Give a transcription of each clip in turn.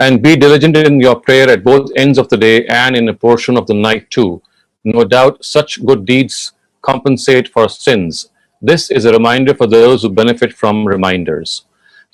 And be diligent in your prayer at both ends of the day and in a portion of the night too. No doubt such good deeds compensate for sins. This is a reminder for those who benefit from reminders.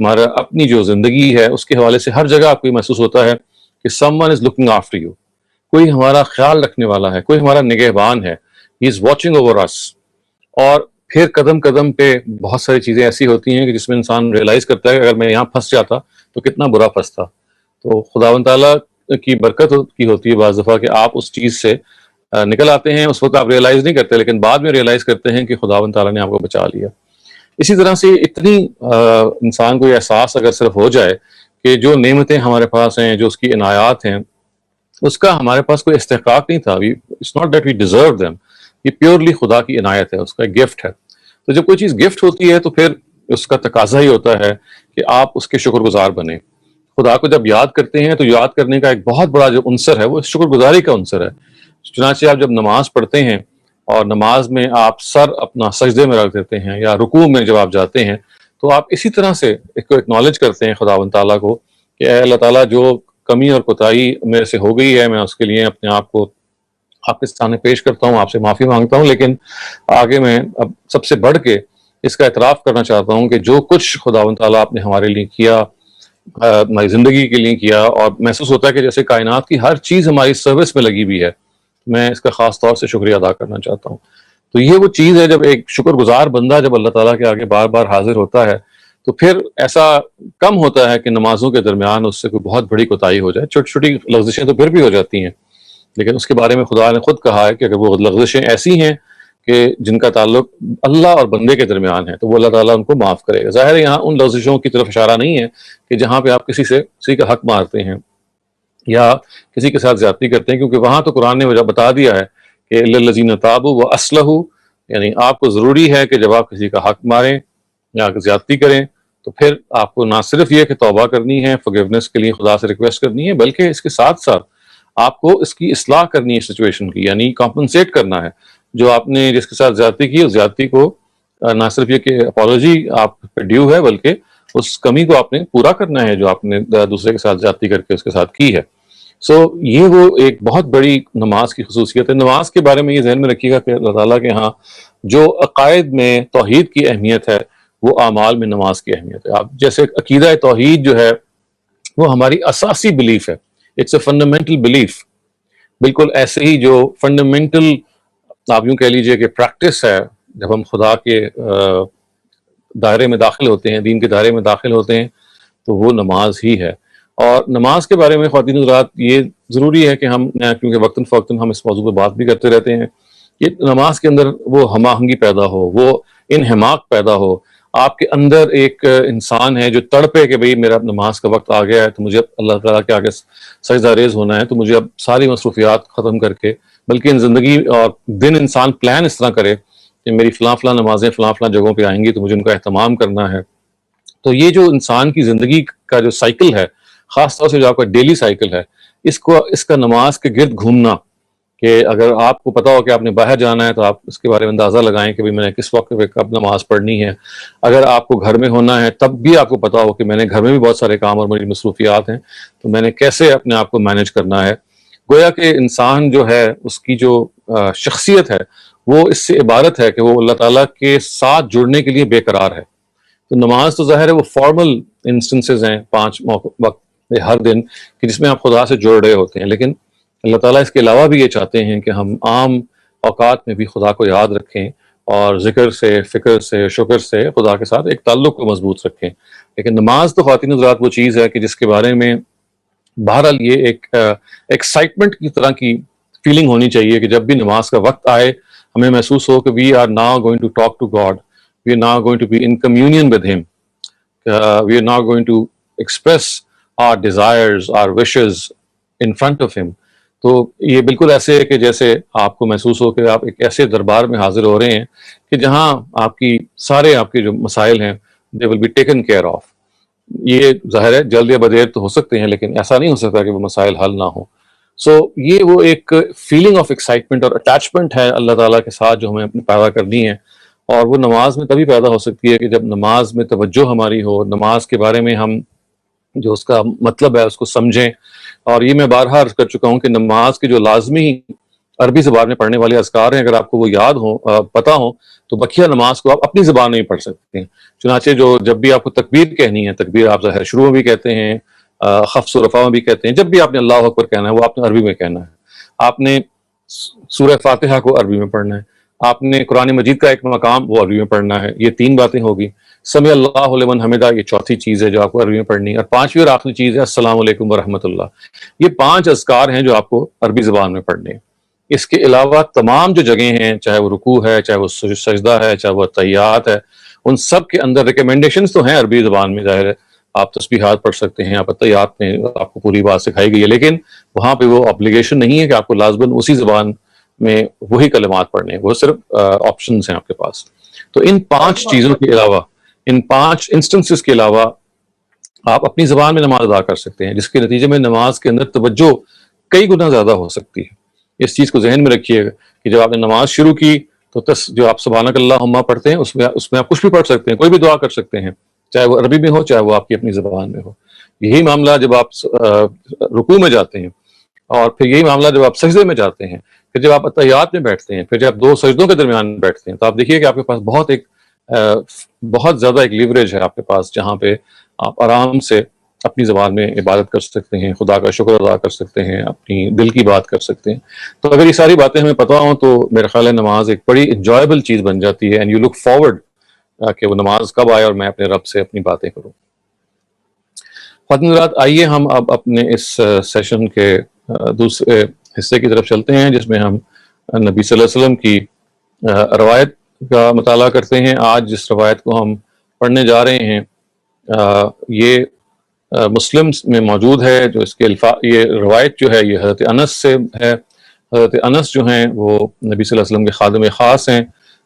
ہمارا اپنی جو زندگی ہے اس کے حوالے سے ہر جگہ آپ کو یہ محسوس ہوتا ہے کہ some one is looking after you, کوئی ہمارا خیال رکھنے والا ہے، کوئی ہمارا نگہبان ہے، ہی از واچنگ اوور اس. اور پھر قدم قدم پہ بہت ساری چیزیں ایسی ہوتی ہیں کہ جس میں انسان ریئلائز کرتا ہے کہ اگر میں یہاں پھنس جاتا تو کتنا برا پھنستا. تو خداوند تعالیٰ کی برکت کی ہوتی ہے بعض دفعہ کہ آپ اس چیز سے نکل آتے ہیں. اس وقت آپ ریئلائز نہیں کرتے، لیکن بعد میں ریئلائز کرتے ہیں کہ خداوند تعالیٰ نے آپ کو بچا لیا. اسی طرح سے اتنی انسان کو یہ احساس اگر صرف ہو جائے کہ جو نعمتیں ہمارے پاس ہیں، جو اس کی عنایات ہیں، اس کا ہمارے پاس کوئی استحقاق نہیں تھا. It's not that we deserve them, یہ پیورلی خدا کی عنایت ہے، اس کا گفٹ ہے. تو جب کوئی چیز گفٹ ہوتی ہے تو پھر اس کا تقاضا ہی ہوتا ہے کہ آپ اس کے شکر گزار بنیں. خدا کو جب یاد کرتے ہیں تو یاد کرنے کا ایک بہت بڑا جو عنصر ہے وہ شکر گزاری کا عنصر ہے. چنانچہ آپ جب نماز پڑھتے ہیں اور نماز میں آپ سر اپنا سجدے میں رکھ دیتے ہیں یا رکوع میں جب آپ جاتے ہیں تو آپ اسی طرح سے ایکنالج کرتے ہیں خداوند تعالیٰ کو کہ اے اللہ تعالیٰ، جو کمی اور کوتاہی میرے سے ہو گئی ہے میں اس کے لیے اپنے آپ کو آپ کے سامنے پیش کرتا ہوں، آپ سے معافی مانگتا ہوں. لیکن آگے میں اب سب سے بڑھ کے اس کا اعتراف کرنا چاہتا ہوں کہ جو کچھ خداوند تعالیٰ آپ نے ہمارے لیے کیا، ہماری زندگی کے لیے کیا، اور محسوس ہوتا ہے کہ جیسے کائنات کی ہر چیز ہماری سروس میں لگی ہوئی ہے، میں اس کا خاص طور سے شکریہ ادا کرنا چاہتا ہوں. تو یہ وہ چیز ہے جب ایک شکر گزار بندہ جب اللہ تعالیٰ کے آگے بار بار حاضر ہوتا ہے تو پھر ایسا کم ہوتا ہے کہ نمازوں کے درمیان اس سے کوئی بہت بڑی کوتاہی ہو جائے. چھوٹی چھوٹی لغزشیں تو پھر بھی ہو جاتی ہیں، لیکن اس کے بارے میں خدا نے خود کہا ہے کہ اگر وہ لغزشیں ایسی ہیں کہ جن کا تعلق اللہ اور بندے کے درمیان ہے تو وہ اللہ تعالیٰ ان کو معاف کرے گا. ظاہر ہے یہاں ان لغزشوں کی طرف اشارہ نہیں ہے کہ جہاں پہ آپ کسی کا حق مارتے ہیں یا کسی کے ساتھ زیادتی کرتے ہیں، کیونکہ وہاں تو قرآن نے وجہ بتا دیا ہے کہ الذین تابوا واصلحوا، یعنی آپ کو ضروری ہے کہ جب آپ کسی کا حق ماریں یا زیادتی کریں تو پھر آپ کو نہ صرف یہ کہ توبہ کرنی ہے، فورگیونیس کے لیے خدا سے ریکویسٹ کرنی ہے، بلکہ اس کے ساتھ ساتھ آپ کو اس کی اصلاح کرنی ہے سچویشن کی، یعنی کمپنسیٹ کرنا ہے جو آپ نے جس کے ساتھ زیادتی کی اس زیادتی کو. نہ صرف یہ کہ اپالوجی آپ پہ ڈیو ہے بلکہ اس کمی کو آپ نے پورا کرنا ہے جو آپ نے دوسرے کے ساتھ زیادتی کر کے اس کے ساتھ کی ہے. سو یہ وہ ایک بہت بڑی نماز کی خصوصیت ہے. نماز کے بارے میں یہ ذہن میں رکھیے گا کہ اللہ تعالیٰ کے ہاں جو عقائد میں توحید کی اہمیت ہے وہ اعمال میں نماز کی اہمیت ہے. آپ جیسے عقیدہ توحید جو ہے وہ ہماری اساسی بلیف ہے، اٹس اے فنڈامنٹل بلیف. بالکل ایسے ہی جو فنڈامنٹل آپ یوں کہہ لیجئے کہ پریکٹس ہے جب ہم خدا کے دائرے میں داخل ہوتے ہیں، دین کے دائرے میں داخل ہوتے ہیں، تو وہ نماز ہی ہے. اور نماز کے بارے میں خواتین حضرات یہ ضروری ہے کہ ہم کیونکہ وقتاً فوقتاً ہم اس موضوع پہ بات بھی کرتے رہتے ہیں، یہ نماز کے اندر وہ ہم آہنگی پیدا ہو، وہ انہماک پیدا ہو. آپ کے اندر ایک انسان ہے جو تڑپے کہ بھئی میرا نماز کا وقت آ گیا ہے تو مجھے اللہ تعالیٰ کے آگے سجدہ ریز ہونا ہے، تو مجھے اب ساری مصروفیات ختم کر کے بلکہ ان زندگی اور دن انسان پلان اس طرح کرے کہ میری فلاں فلاں نمازیں فلاں فلاں جگہوں پہ آئیں گی تو مجھے ان کا اہتمام کرنا ہے. تو یہ جو انسان کی زندگی کا جو سائیکل ہے، خاص طور سے جو آپ کا ڈیلی سائیکل ہے، اس کا نماز کے گرد گھومنا، کہ اگر آپ کو پتا ہو کہ آپ نے باہر جانا ہے تو آپ اس کے بارے میں اندازہ لگائیں کہ میں نے کس وقت پہ کب نماز پڑھنی ہے. اگر آپ کو گھر میں ہونا ہے تب بھی آپ کو پتا ہو کہ میں نے گھر میں بھی بہت سارے کام اور میری مصروفیات ہیں تو میں نے کیسے اپنے آپ کو مینیج کرنا ہے. گویا کہ انسان جو ہے اس کی جو شخصیت ہے وہ اس سے عبارت ہے کہ وہ اللہ تعالیٰ کے ساتھ جڑنے کے لیے بے قرار ہے. تو نماز تو ظاہر ہے وہ فارمل انسٹنسز ہیں 5 وقت ہر دن کہ جس میں آپ خدا سے جڑ رہے ہوتے ہیں، لیکن اللہ تعالیٰ اس کے علاوہ بھی یہ چاہتے ہیں کہ ہم عام اوقات میں بھی خدا کو یاد رکھیں اور ذکر سے، فکر سے، شکر سے خدا کے ساتھ ایک تعلق کو مضبوط رکھیں. لیکن نماز تو خواتین حضرات وہ چیز ہے کہ جس کے بارے میں بہرحال یہ ایک ایکسائٹمنٹ کی طرح کی فیلنگ ہونی چاہیے کہ جب بھی نماز کا وقت آئے ہمیں محسوس ہو کہ we are now going to talk to God, we are now going to be in communion with him, we are now going to express our desires, our wishes in front of him. تو یہ بالکل ایسے ہے کہ جیسے آپ کو محسوس ہو کہ آپ ایک ایسے دربار میں حاضر ہو رہے ہیں کہ جہاں آپ کی سارے آپ کے جو مسائل ہیں they will be taken care of. یہ ظاہر ہے جلد یا بدیر تو ہو سکتے ہیں لیکن ایسا نہیں ہو سکتا کہ وہ مسائل حل نہ ہوں. سو یہ وہ ایک فیلنگ آف ایکسائٹمنٹ اور اٹیچمنٹ ہے اللہ تعالیٰ کے ساتھ جو ہمیں اپنی پیدا کرنی ہے، اور وہ نماز میں تبھی پیدا ہو سکتی ہے کہ جب نماز میں توجہ ہماری ہو، نماز کے بارے میں ہم جو اس کا مطلب ہے اس کو سمجھیں. اور یہ میں بارہا عرض کر چکا ہوں کہ نماز کے جو لازمی عربی زبان میں پڑھنے والے اذکار ہیں، اگر آپ کو وہ یاد ہوں، پتہ ہوں، تو بقیہ نماز کو آپ اپنی زبان میں ہی پڑھ سکتے ہیں۔ چنانچہ جب بھی آپ کو تکبیر کہنی ہے، تکبیر آپ ظاہر شروع میں بھی کہتے ہیں، خفض و رفع میں بھی کہتے ہیں، جب بھی آپ نے اللہ اکبر کہنا ہے وہ آپ نے عربی میں کہنا ہے۔ آپ نے سورہ فاتحہ کو عربی میں پڑھنا ہے، آپ نے قرآن مجید کا ایک مقام وہ عربی میں پڑھنا ہے۔ یہ 3 باتیں ہوگی۔ سمیع اللہ لمن حمدہ یہ چوتھی چیز ہے جو آپ کو عربی میں پڑھنی ہے، اور 5ویں اور آخری چیز ہے السلام علیکم ورحمۃ اللہ۔ یہ 5 اذکار ہیں جو آپ کو عربی زبان میں پڑھنے ہیں۔ اس کے علاوہ تمام جو جگہیں ہیں، چاہے وہ رکوع ہے، چاہے وہ سجدہ ہے، چاہے وہ تحیات ہے، ان سب کے اندر ریکمنڈیشنز تو ہیں عربی زبان میں، ظاہر ہے آپ تسبیحات پڑھ سکتے ہیں، آپ تحیات میں آپ کو پوری بات سکھائی گئی ہے، لیکن وہاں پہ وہ ابلیگیشن نہیں ہے کہ آپ کو لازماً اسی زبان میں وہی کلمات پڑھنے ہیں، وہ صرف آپشنز ہیں آپ کے پاس۔ تو ان 5 چیزوں کے علاوہ، ان 5 انسٹنسز کے علاوہ آپ اپنی زبان میں نماز ادا کر سکتے ہیں، جس کے نتیجے میں نماز کے اندر توجہ کئی گنا زیادہ ہو سکتی ہے۔ اس چیز کو ذہن میں رکھیے گا کہ جب آپ نے نماز شروع کی تو جو آپ سبحانک اللہم پڑھتے ہیں اس میں آپ کچھ بھی پڑھ سکتے ہیں، کوئی بھی دعا کر سکتے ہیں، چاہے وہ عربی میں ہو چاہے وہ آپ کی اپنی زبان میں ہو۔ یہی معاملہ جب آپ رکوع میں جاتے ہیں، اور پھر یہی معاملہ جب آپ سجدے میں جاتے ہیں، پھر جب آپ اتحیات میں بیٹھتے ہیں، پھر جب آپ 2 سجدوں کے درمیان بیٹھتے ہیں، تو آپ دیکھیے کہ آپ کے پاس بہت زیادہ ایک لیوریج ہے آپ کے پاس، جہاں پہ آپ آرام سے اپنی زبان میں عبادت کر سکتے ہیں، خدا کا شکر ادا کر سکتے ہیں، اپنی دل کی بات کر سکتے ہیں۔ تو اگر یہ ساری باتیں ہمیں پتہ ہوں تو میرا خیال ہے نماز ایک بڑی انجوائبل چیز بن جاتی ہے، اینڈ یو لک فارورڈ کہ وہ نماز کب آئے اور میں اپنے رب سے اپنی باتیں کروں۔ خواتین حضرات، آئیے ہم اب اپنے اس سیشن کے دوسرے حصے کی طرف چلتے ہیں، جس میں ہم نبی صلی اللہ علیہ وسلم کی روایت کا مطالعہ کرتے ہیں۔ آج جس روایت کو ہم پڑھنے جا رہے ہیں یہ مسلم میں موجود ہے، جو اس کے یہ روایت جو ہے یہ حضرت انس سے ہے۔ حضرت انس جو ہیں وہ نبی صلی اللہ علیہ وسلم کے خادم خاص ہیں۔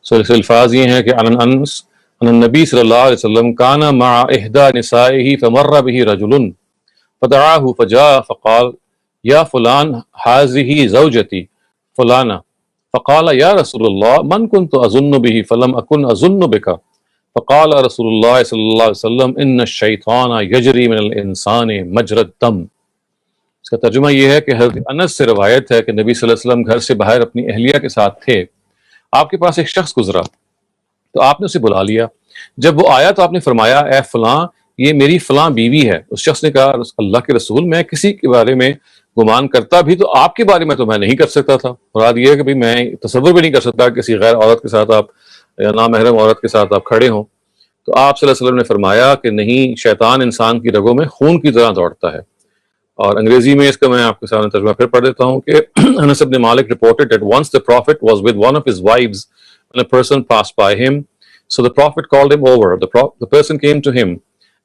اس الفاظ یہ ہیں کہ عن انس ان النبی صلی اللہ علیہ وسلم کان مع احدى نسائه فمر به رجل فدعاه فجاء فقال یا فلان هذه زوجتي فلانة فقال یا رسول اللہ من كنت اظن به فلم اكن اظن بك فقال رسول اللہ صلی اللہ علیہ وسلم ان الشیطان یجری من الانسان مجرى الدم۔ اس کا ترجمہ یہ ہے کہ حضرت انس سے روایت ہے کہ نبی صلی اللہ علیہ وسلم گھر سے باہر اپنی اہلیہ کے ساتھ تھے، آپ کے پاس ایک شخص گزرا تو آپ نے اسے بلا لیا۔ جب وہ آیا تو آپ نے فرمایا اے فلاں یہ میری فلاں بیوی ہے۔ اس شخص نے کہا اللہ کے رسول میں کسی کے بارے میں گمان کرتا بھی تو آپ کے بارے میں تو میں نہیں کر سکتا تھا۔ مراد یہ ہے کہ میں تصور بھی نہیں کر سکتا کسی غیر عورت کے ساتھ آپ یا نامحرم عورت کے ساتھ آپ کھڑے ہوں۔ تو آپ صلی اللہ علیہ وسلم نے فرمایا کہ نہیں، شیطان انسان کی رگوں میں خون کی طرح دوڑتا ہے۔ اور انگریزی میں اس کا میں آپ کے سامنے ترجمہ پھر پڑھ دیتا ہوں کہ انس بن مالک reported that once the prophet was with one of his wives when a person passed by him. So the prophet called him over. The person came to him.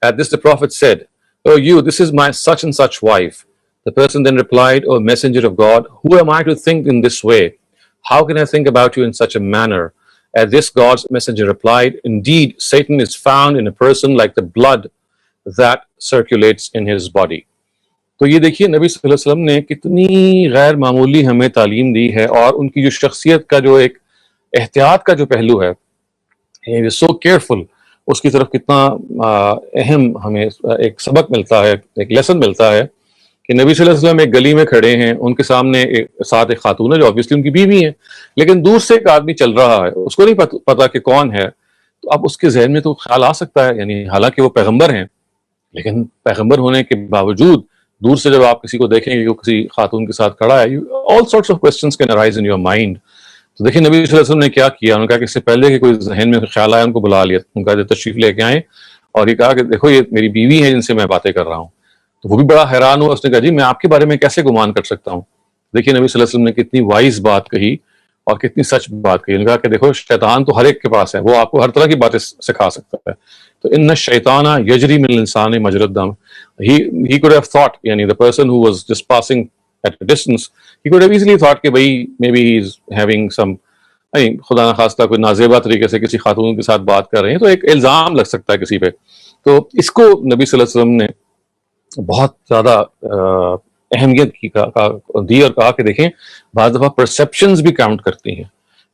At this the prophet said, "Oh you, this is my such and such wife." The person then replied, "O messenger of God, who am I to think in this way? How can I think about you in such a manner?" At this God's messenger replied, "Indeed, Satan is found in a person like the blood that circulates in his body." تو یہ دیکھیے نبی صلی اللہ علیہ وسلم نے کتنی غیر معمولی ہمیں تعلیم دی ہے، اور ان کی جو شخصیت کا جو ایک احتیاط کا جو پہلو ہے، سو کیئرفل، اس کی طرف کتنا اہم ہمیں ایک سبق ملتا ہے، ایک لیسن ملتا ہے کہ نبی صلی اللہ علیہ وسلم ایک گلی میں کھڑے ہیں، ان کے سامنے ساتھ ایک خاتون ہے جو obviously ان کی بیوی ہے، لیکن دور سے ایک آدمی چل رہا ہے، اس کو نہیں پتا کہ کون ہے۔ تو اب اس کے ذہن میں تو خیال آ سکتا ہے، یعنی حالانکہ وہ پیغمبر ہیں، لیکن پیغمبر ہونے کے باوجود دور سے جب آپ کسی کو دیکھیں گے کہ وہ کسی خاتون کے ساتھ کھڑا ہے، all sorts of questions can arise in your mind۔ تو دیکھیں نبی صلی اللہ علیہ وسلم نے کیا کیا، انہوں نے کہا کہ اس سے پہلے کہ کوئی ذہن میں خیال آیا ان کو بلا لیا، ان کا تشریف لے کے آئیں اور یہ کہا کہ دیکھو یہ میری بیوی ہے جن سے میں باتیں کر رہا ہوں۔ تو وہ بھی بڑا حیران ہوا، اس نے کہا جی میں آپ کے بارے میں کیسے گمان کر سکتا ہوں۔ دیکھیے نبی صلی اللہ علیہ وسلم نے کتنی وائز بات کہی اور کتنی سچ بات کہی۔ انہوں نے کہا کہ دیکھو شیطان تو ہر ایک کے پاس ہے، وہ آپ کو ہر طرح کی باتیں سکھا سکتا ہے۔ تو ان الشیطان یجری من الانسان مجری الدم۔ He could have thought, یعنی the person who was just passing at a distance, he could have easily thought کہ بھئی maybe he is having some خدا نخواستہ کوئی نازیبہ طریقے سے کسی خاتون کے ساتھ بات کر رہے ہیں، تو ایک الزام لگ سکتا ہے کسی پہ۔ تو اس کو نبی صلی اللہ علیہ وسلم نے بہت زیادہ اہمیت دی اور کہا کہ دیکھیں بعض دفعہ پرسیپشنز بھی کاؤنٹ کرتی ہیں،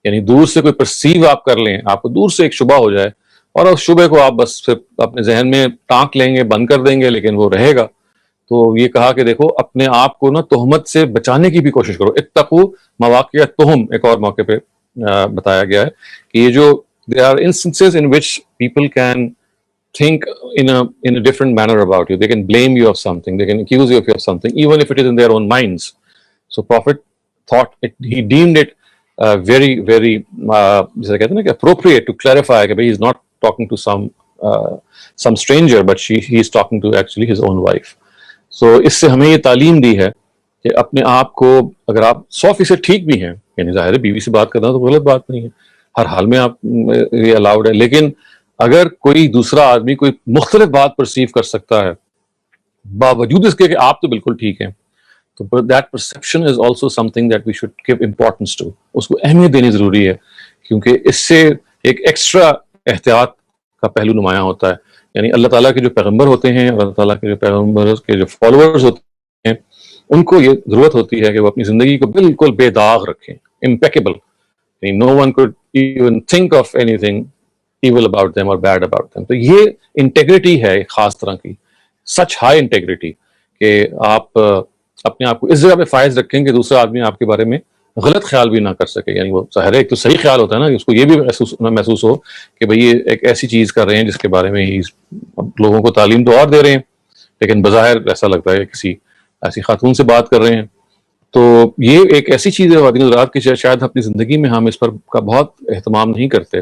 یعنی دور سے کوئی پرسیو آپ کر لیں، آپ کو دور سے ایک شبہ ہو جائے اور اس شبہ کو آپ بس اپنے ذہن میں ٹانک لیں گے، بند کر دیں گے، لیکن وہ رہے گا۔ تو یہ کہا کہ دیکھو اپنے آپ کو نا تہمت سے بچانے کی بھی کوشش کرو. اتقوا مواقع تہم ایک اور موقع پہ بتایا گیا ہے کہ یہ جو there are instances in which people can think in a different manner about you. They can blame you of something. They can accuse you of something, even if it is in their own minds. So Prophet thought it, he deemed it very, very جیسے کہتے ہیں نا کہ appropriate to clarify کہ he is not talking to some stranger, but he is talking to actually his own wife. So اس سے ہمیں یہ تعلیم دی ہے کہ اپنے آپ کو اگر آپ 100% ٹھیک بھی ہیں, یعنی ظاہر ہے بیوی سے بات کرنا تو غلط بات نہیں ہے, ہر حال میں آپ یہ الاؤڈ ہے, لیکن اگر کوئی دوسرا آدمی کوئی مختلف بات پرسیو کر سکتا ہے باوجود اس کے کہ آپ تو بالکل ٹھیک ہیں, تو that perception is also something that we should give importance to. اس کو اہمیت دینی ضروری ہے, کیونکہ اس سے ایک ایکسٹرا احتیاط کا پہلو نمایاں ہوتا ہے. یعنی اللہ تعالیٰ کے جو پیغمبر ہوتے ہیں, اللہ تعالیٰ کے جو پیغمبر کے جو فالوورز ہوتے ہیں, ان کو یہ ضرورت ہوتی ہے کہ وہ اپنی زندگی کو بالکل بے داغ رکھیں, امپیکیبل. No one could even think of anything evil about them or bad about them. تو یہ انٹیگریٹی ہے خاص طرح کی, سچ ہائی انٹیگریٹی, کہ آپ اپنے آپ کو اس جگہ پہ فائز رکھیں کہ دوسرا آدمی آپ کے بارے میں غلط خیال بھی نہ کر سکے. یعنی وہ ظاہر ہے ایک تو صحیح خیال ہوتا ہے نا, اس کو یہ بھی محسوس ہو کہ بھئی یہ ایک ایسی چیز کر رہے ہیں جس کے بارے میں ہی لوگوں کو تعلیم تو اور دے رہے ہیں, لیکن بظاہر ایسا لگتا ہے کہ کسی ایسی خاتون سے بات کر رہے ہیں. تو یہ ایک ایسی چیز ہے خواتین حضرات کی شاید اپنی زندگی میں ہم اس پر کا بہت اہتمام نہیں کرتے.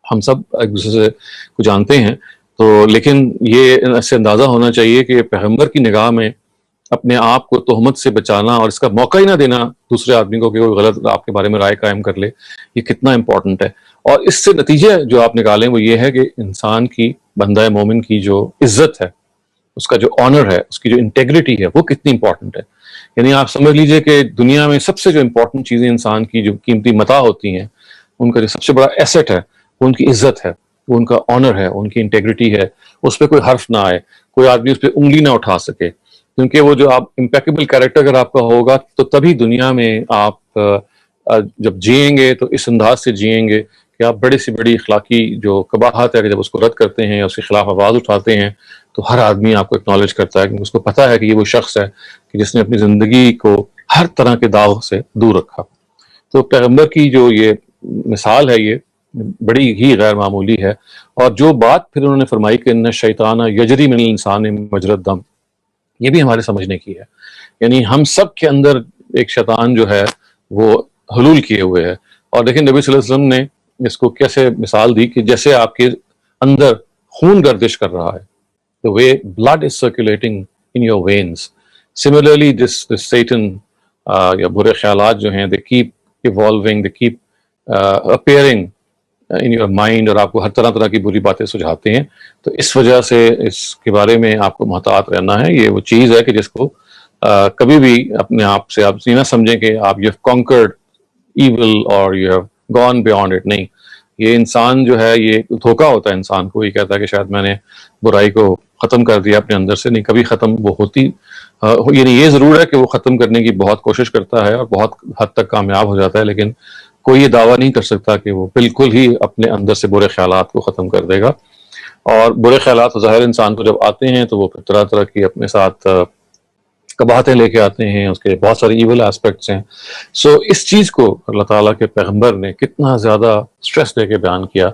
ہم سب ایک دوسرے سے کو جانتے ہیں, تو لیکن یہ اس سے اندازہ ہونا چاہیے کہ پیغمبر کی نگاہ میں اپنے آپ کو تہمت سے بچانا اور اس کا موقع ہی نہ دینا دوسرے آدمی کو کہ وہ غلط آپ کے بارے میں رائے قائم کر لے, یہ کتنا امپورٹنٹ ہے. اور اس سے نتیجے جو آپ نکالیں وہ یہ ہے کہ انسان کی, بندہ مومن کی جو عزت ہے, اس کا جو آنر ہے, اس کی جو انٹیگریٹی ہے, وہ کتنی امپورٹنٹ ہے. یعنی آپ سمجھ لیجئے کہ دنیا میں سب سے جو امپورٹنٹ چیزیں انسان کی جو قیمتی متاع ہوتی ہیں, ان کا جو سب سے بڑا ایسٹ ہے وہ ان کی عزت ہے, وہ ان کا آنر ہے, ان کی انٹیگریٹی ہے. اس پہ کوئی حرف نہ آئے, کوئی آدمی اس پہ انگلی نہ اٹھا سکے, کیونکہ وہ جو آپ امپیکیبل کیریکٹر اگر آپ کا ہوگا تو تبھی دنیا میں آپ جب جئیں گے تو اس انداز سے جئیں گے کہ آپ بڑی سی بڑی اخلاقی جو قباحت ہے کہ جب اس کو رد کرتے ہیں یا اس کے خلاف آواز اٹھاتے ہیں تو ہر آدمی آپ کو اکنالج کرتا ہے, کیونکہ اس کو پتہ ہے کہ یہ وہ شخص ہے کہ جس نے اپنی زندگی کو ہر طرح کے داغ سے دور رکھا. تو پیغمبر کی جو یہ مثال ہے یہ بڑی ہی غیر معمولی ہے. اور جو بات پھر انہوں نے فرمائی کہ ان الشیطان یجری من الانسان مجری الدم, یہ بھی ہمارے سمجھنے کی ہے. یعنی ہم سب کے اندر ایک شیطان جو ہے وہ حلول کیے ہوئے ہے. اور لیکن نبی صلی اللہ علیہ وسلم نے اس کو کیسے مثال دی کہ جیسے آپ کے اندر خون گردش کر رہا ہے, the way blood is circulating in your veins, similarly this Satan یا برے خیالات جو ہیں they keep evolving, they keep appearing in your mind, اور آپ کو ہر طرح طرح کی بری باتیں سجھاتے ہیں. تو اس وجہ سے اس کے بارے میں آپ کو محتاط رہنا ہے. یہ وہ چیز ہے کہ جس کو کبھی بھی اپنے آپ سے آپ یہ نہ سمجھیں کہ آپ you have conquered evil or you have gone beyond it. نہیں, یہ انسان جو ہے یہ دھوکا ہوتا ہے انسان کو, یہ کہتا ہے کہ شاید میں نے برائی کو ختم کر دیا اپنے اندر سے. نہیں, کبھی ختم وہ ہوتی یعنی یہ ضرور ہے کہ وہ ختم کرنے کی بہت کوشش کرتا ہے اور بہت حد تک کامیاب ہو جاتا ہے, لیکن کوئی یہ دعویٰ نہیں کر سکتا کہ وہ بالکل ہی اپنے اندر سے برے خیالات کو ختم کر دے گا. اور برے خیالات ظاہر انسان کو جب آتے ہیں تو وہ پھر طرح طرح کی اپنے ساتھ قباحتیں لے کے آتے ہیں, اس کے بہت سارے ایول ایسپیکٹس ہیں. سو اس چیز کو اللہ تعالیٰ کے پیغمبر نے کتنا زیادہ سٹریس دے کے بیان کیا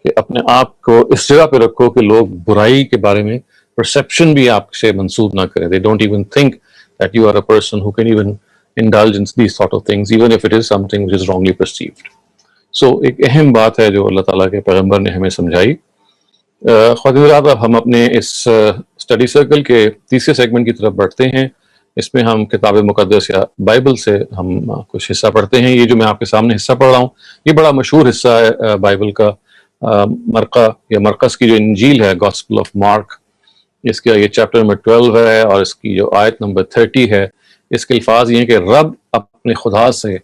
کہ اپنے آپ کو اس جگہ پہ رکھو کہ لوگ برائی کے بارے میں پرسیپشن بھی آپ سے منسوب نہ کریں. They don't even think that you are a person who can even indulge in these sort of things, even if it is something which is wrongly perceived. So ایک اہم بات ہے جو اللہ تعالیٰ کے پیغمبر نے ہمیں سمجھائی. خواتین حضرات, اب ہم اپنے اس اسٹڈی سرکل کے تیسرے سیگمنٹ کی طرف بڑھتے ہیں. اس میں ہم کتاب مقدس یا بائبل سے ہم کچھ حصہ پڑھتے ہیں. یہ جو میں آپ کے سامنے حصہ پڑھ رہا ہوں یہ بڑا مشہور حصہ ہے بائبل کا, مرقس یا مرقس کی جو انجیل ہے, گاسپل آف مارک. اس کا یہ چیپٹر نمبر 12 ہے اور اس کی جو آیت نمبر 30 ہے. اس کے الفاظ یہ ہیں کہ رب اپنے خدا سے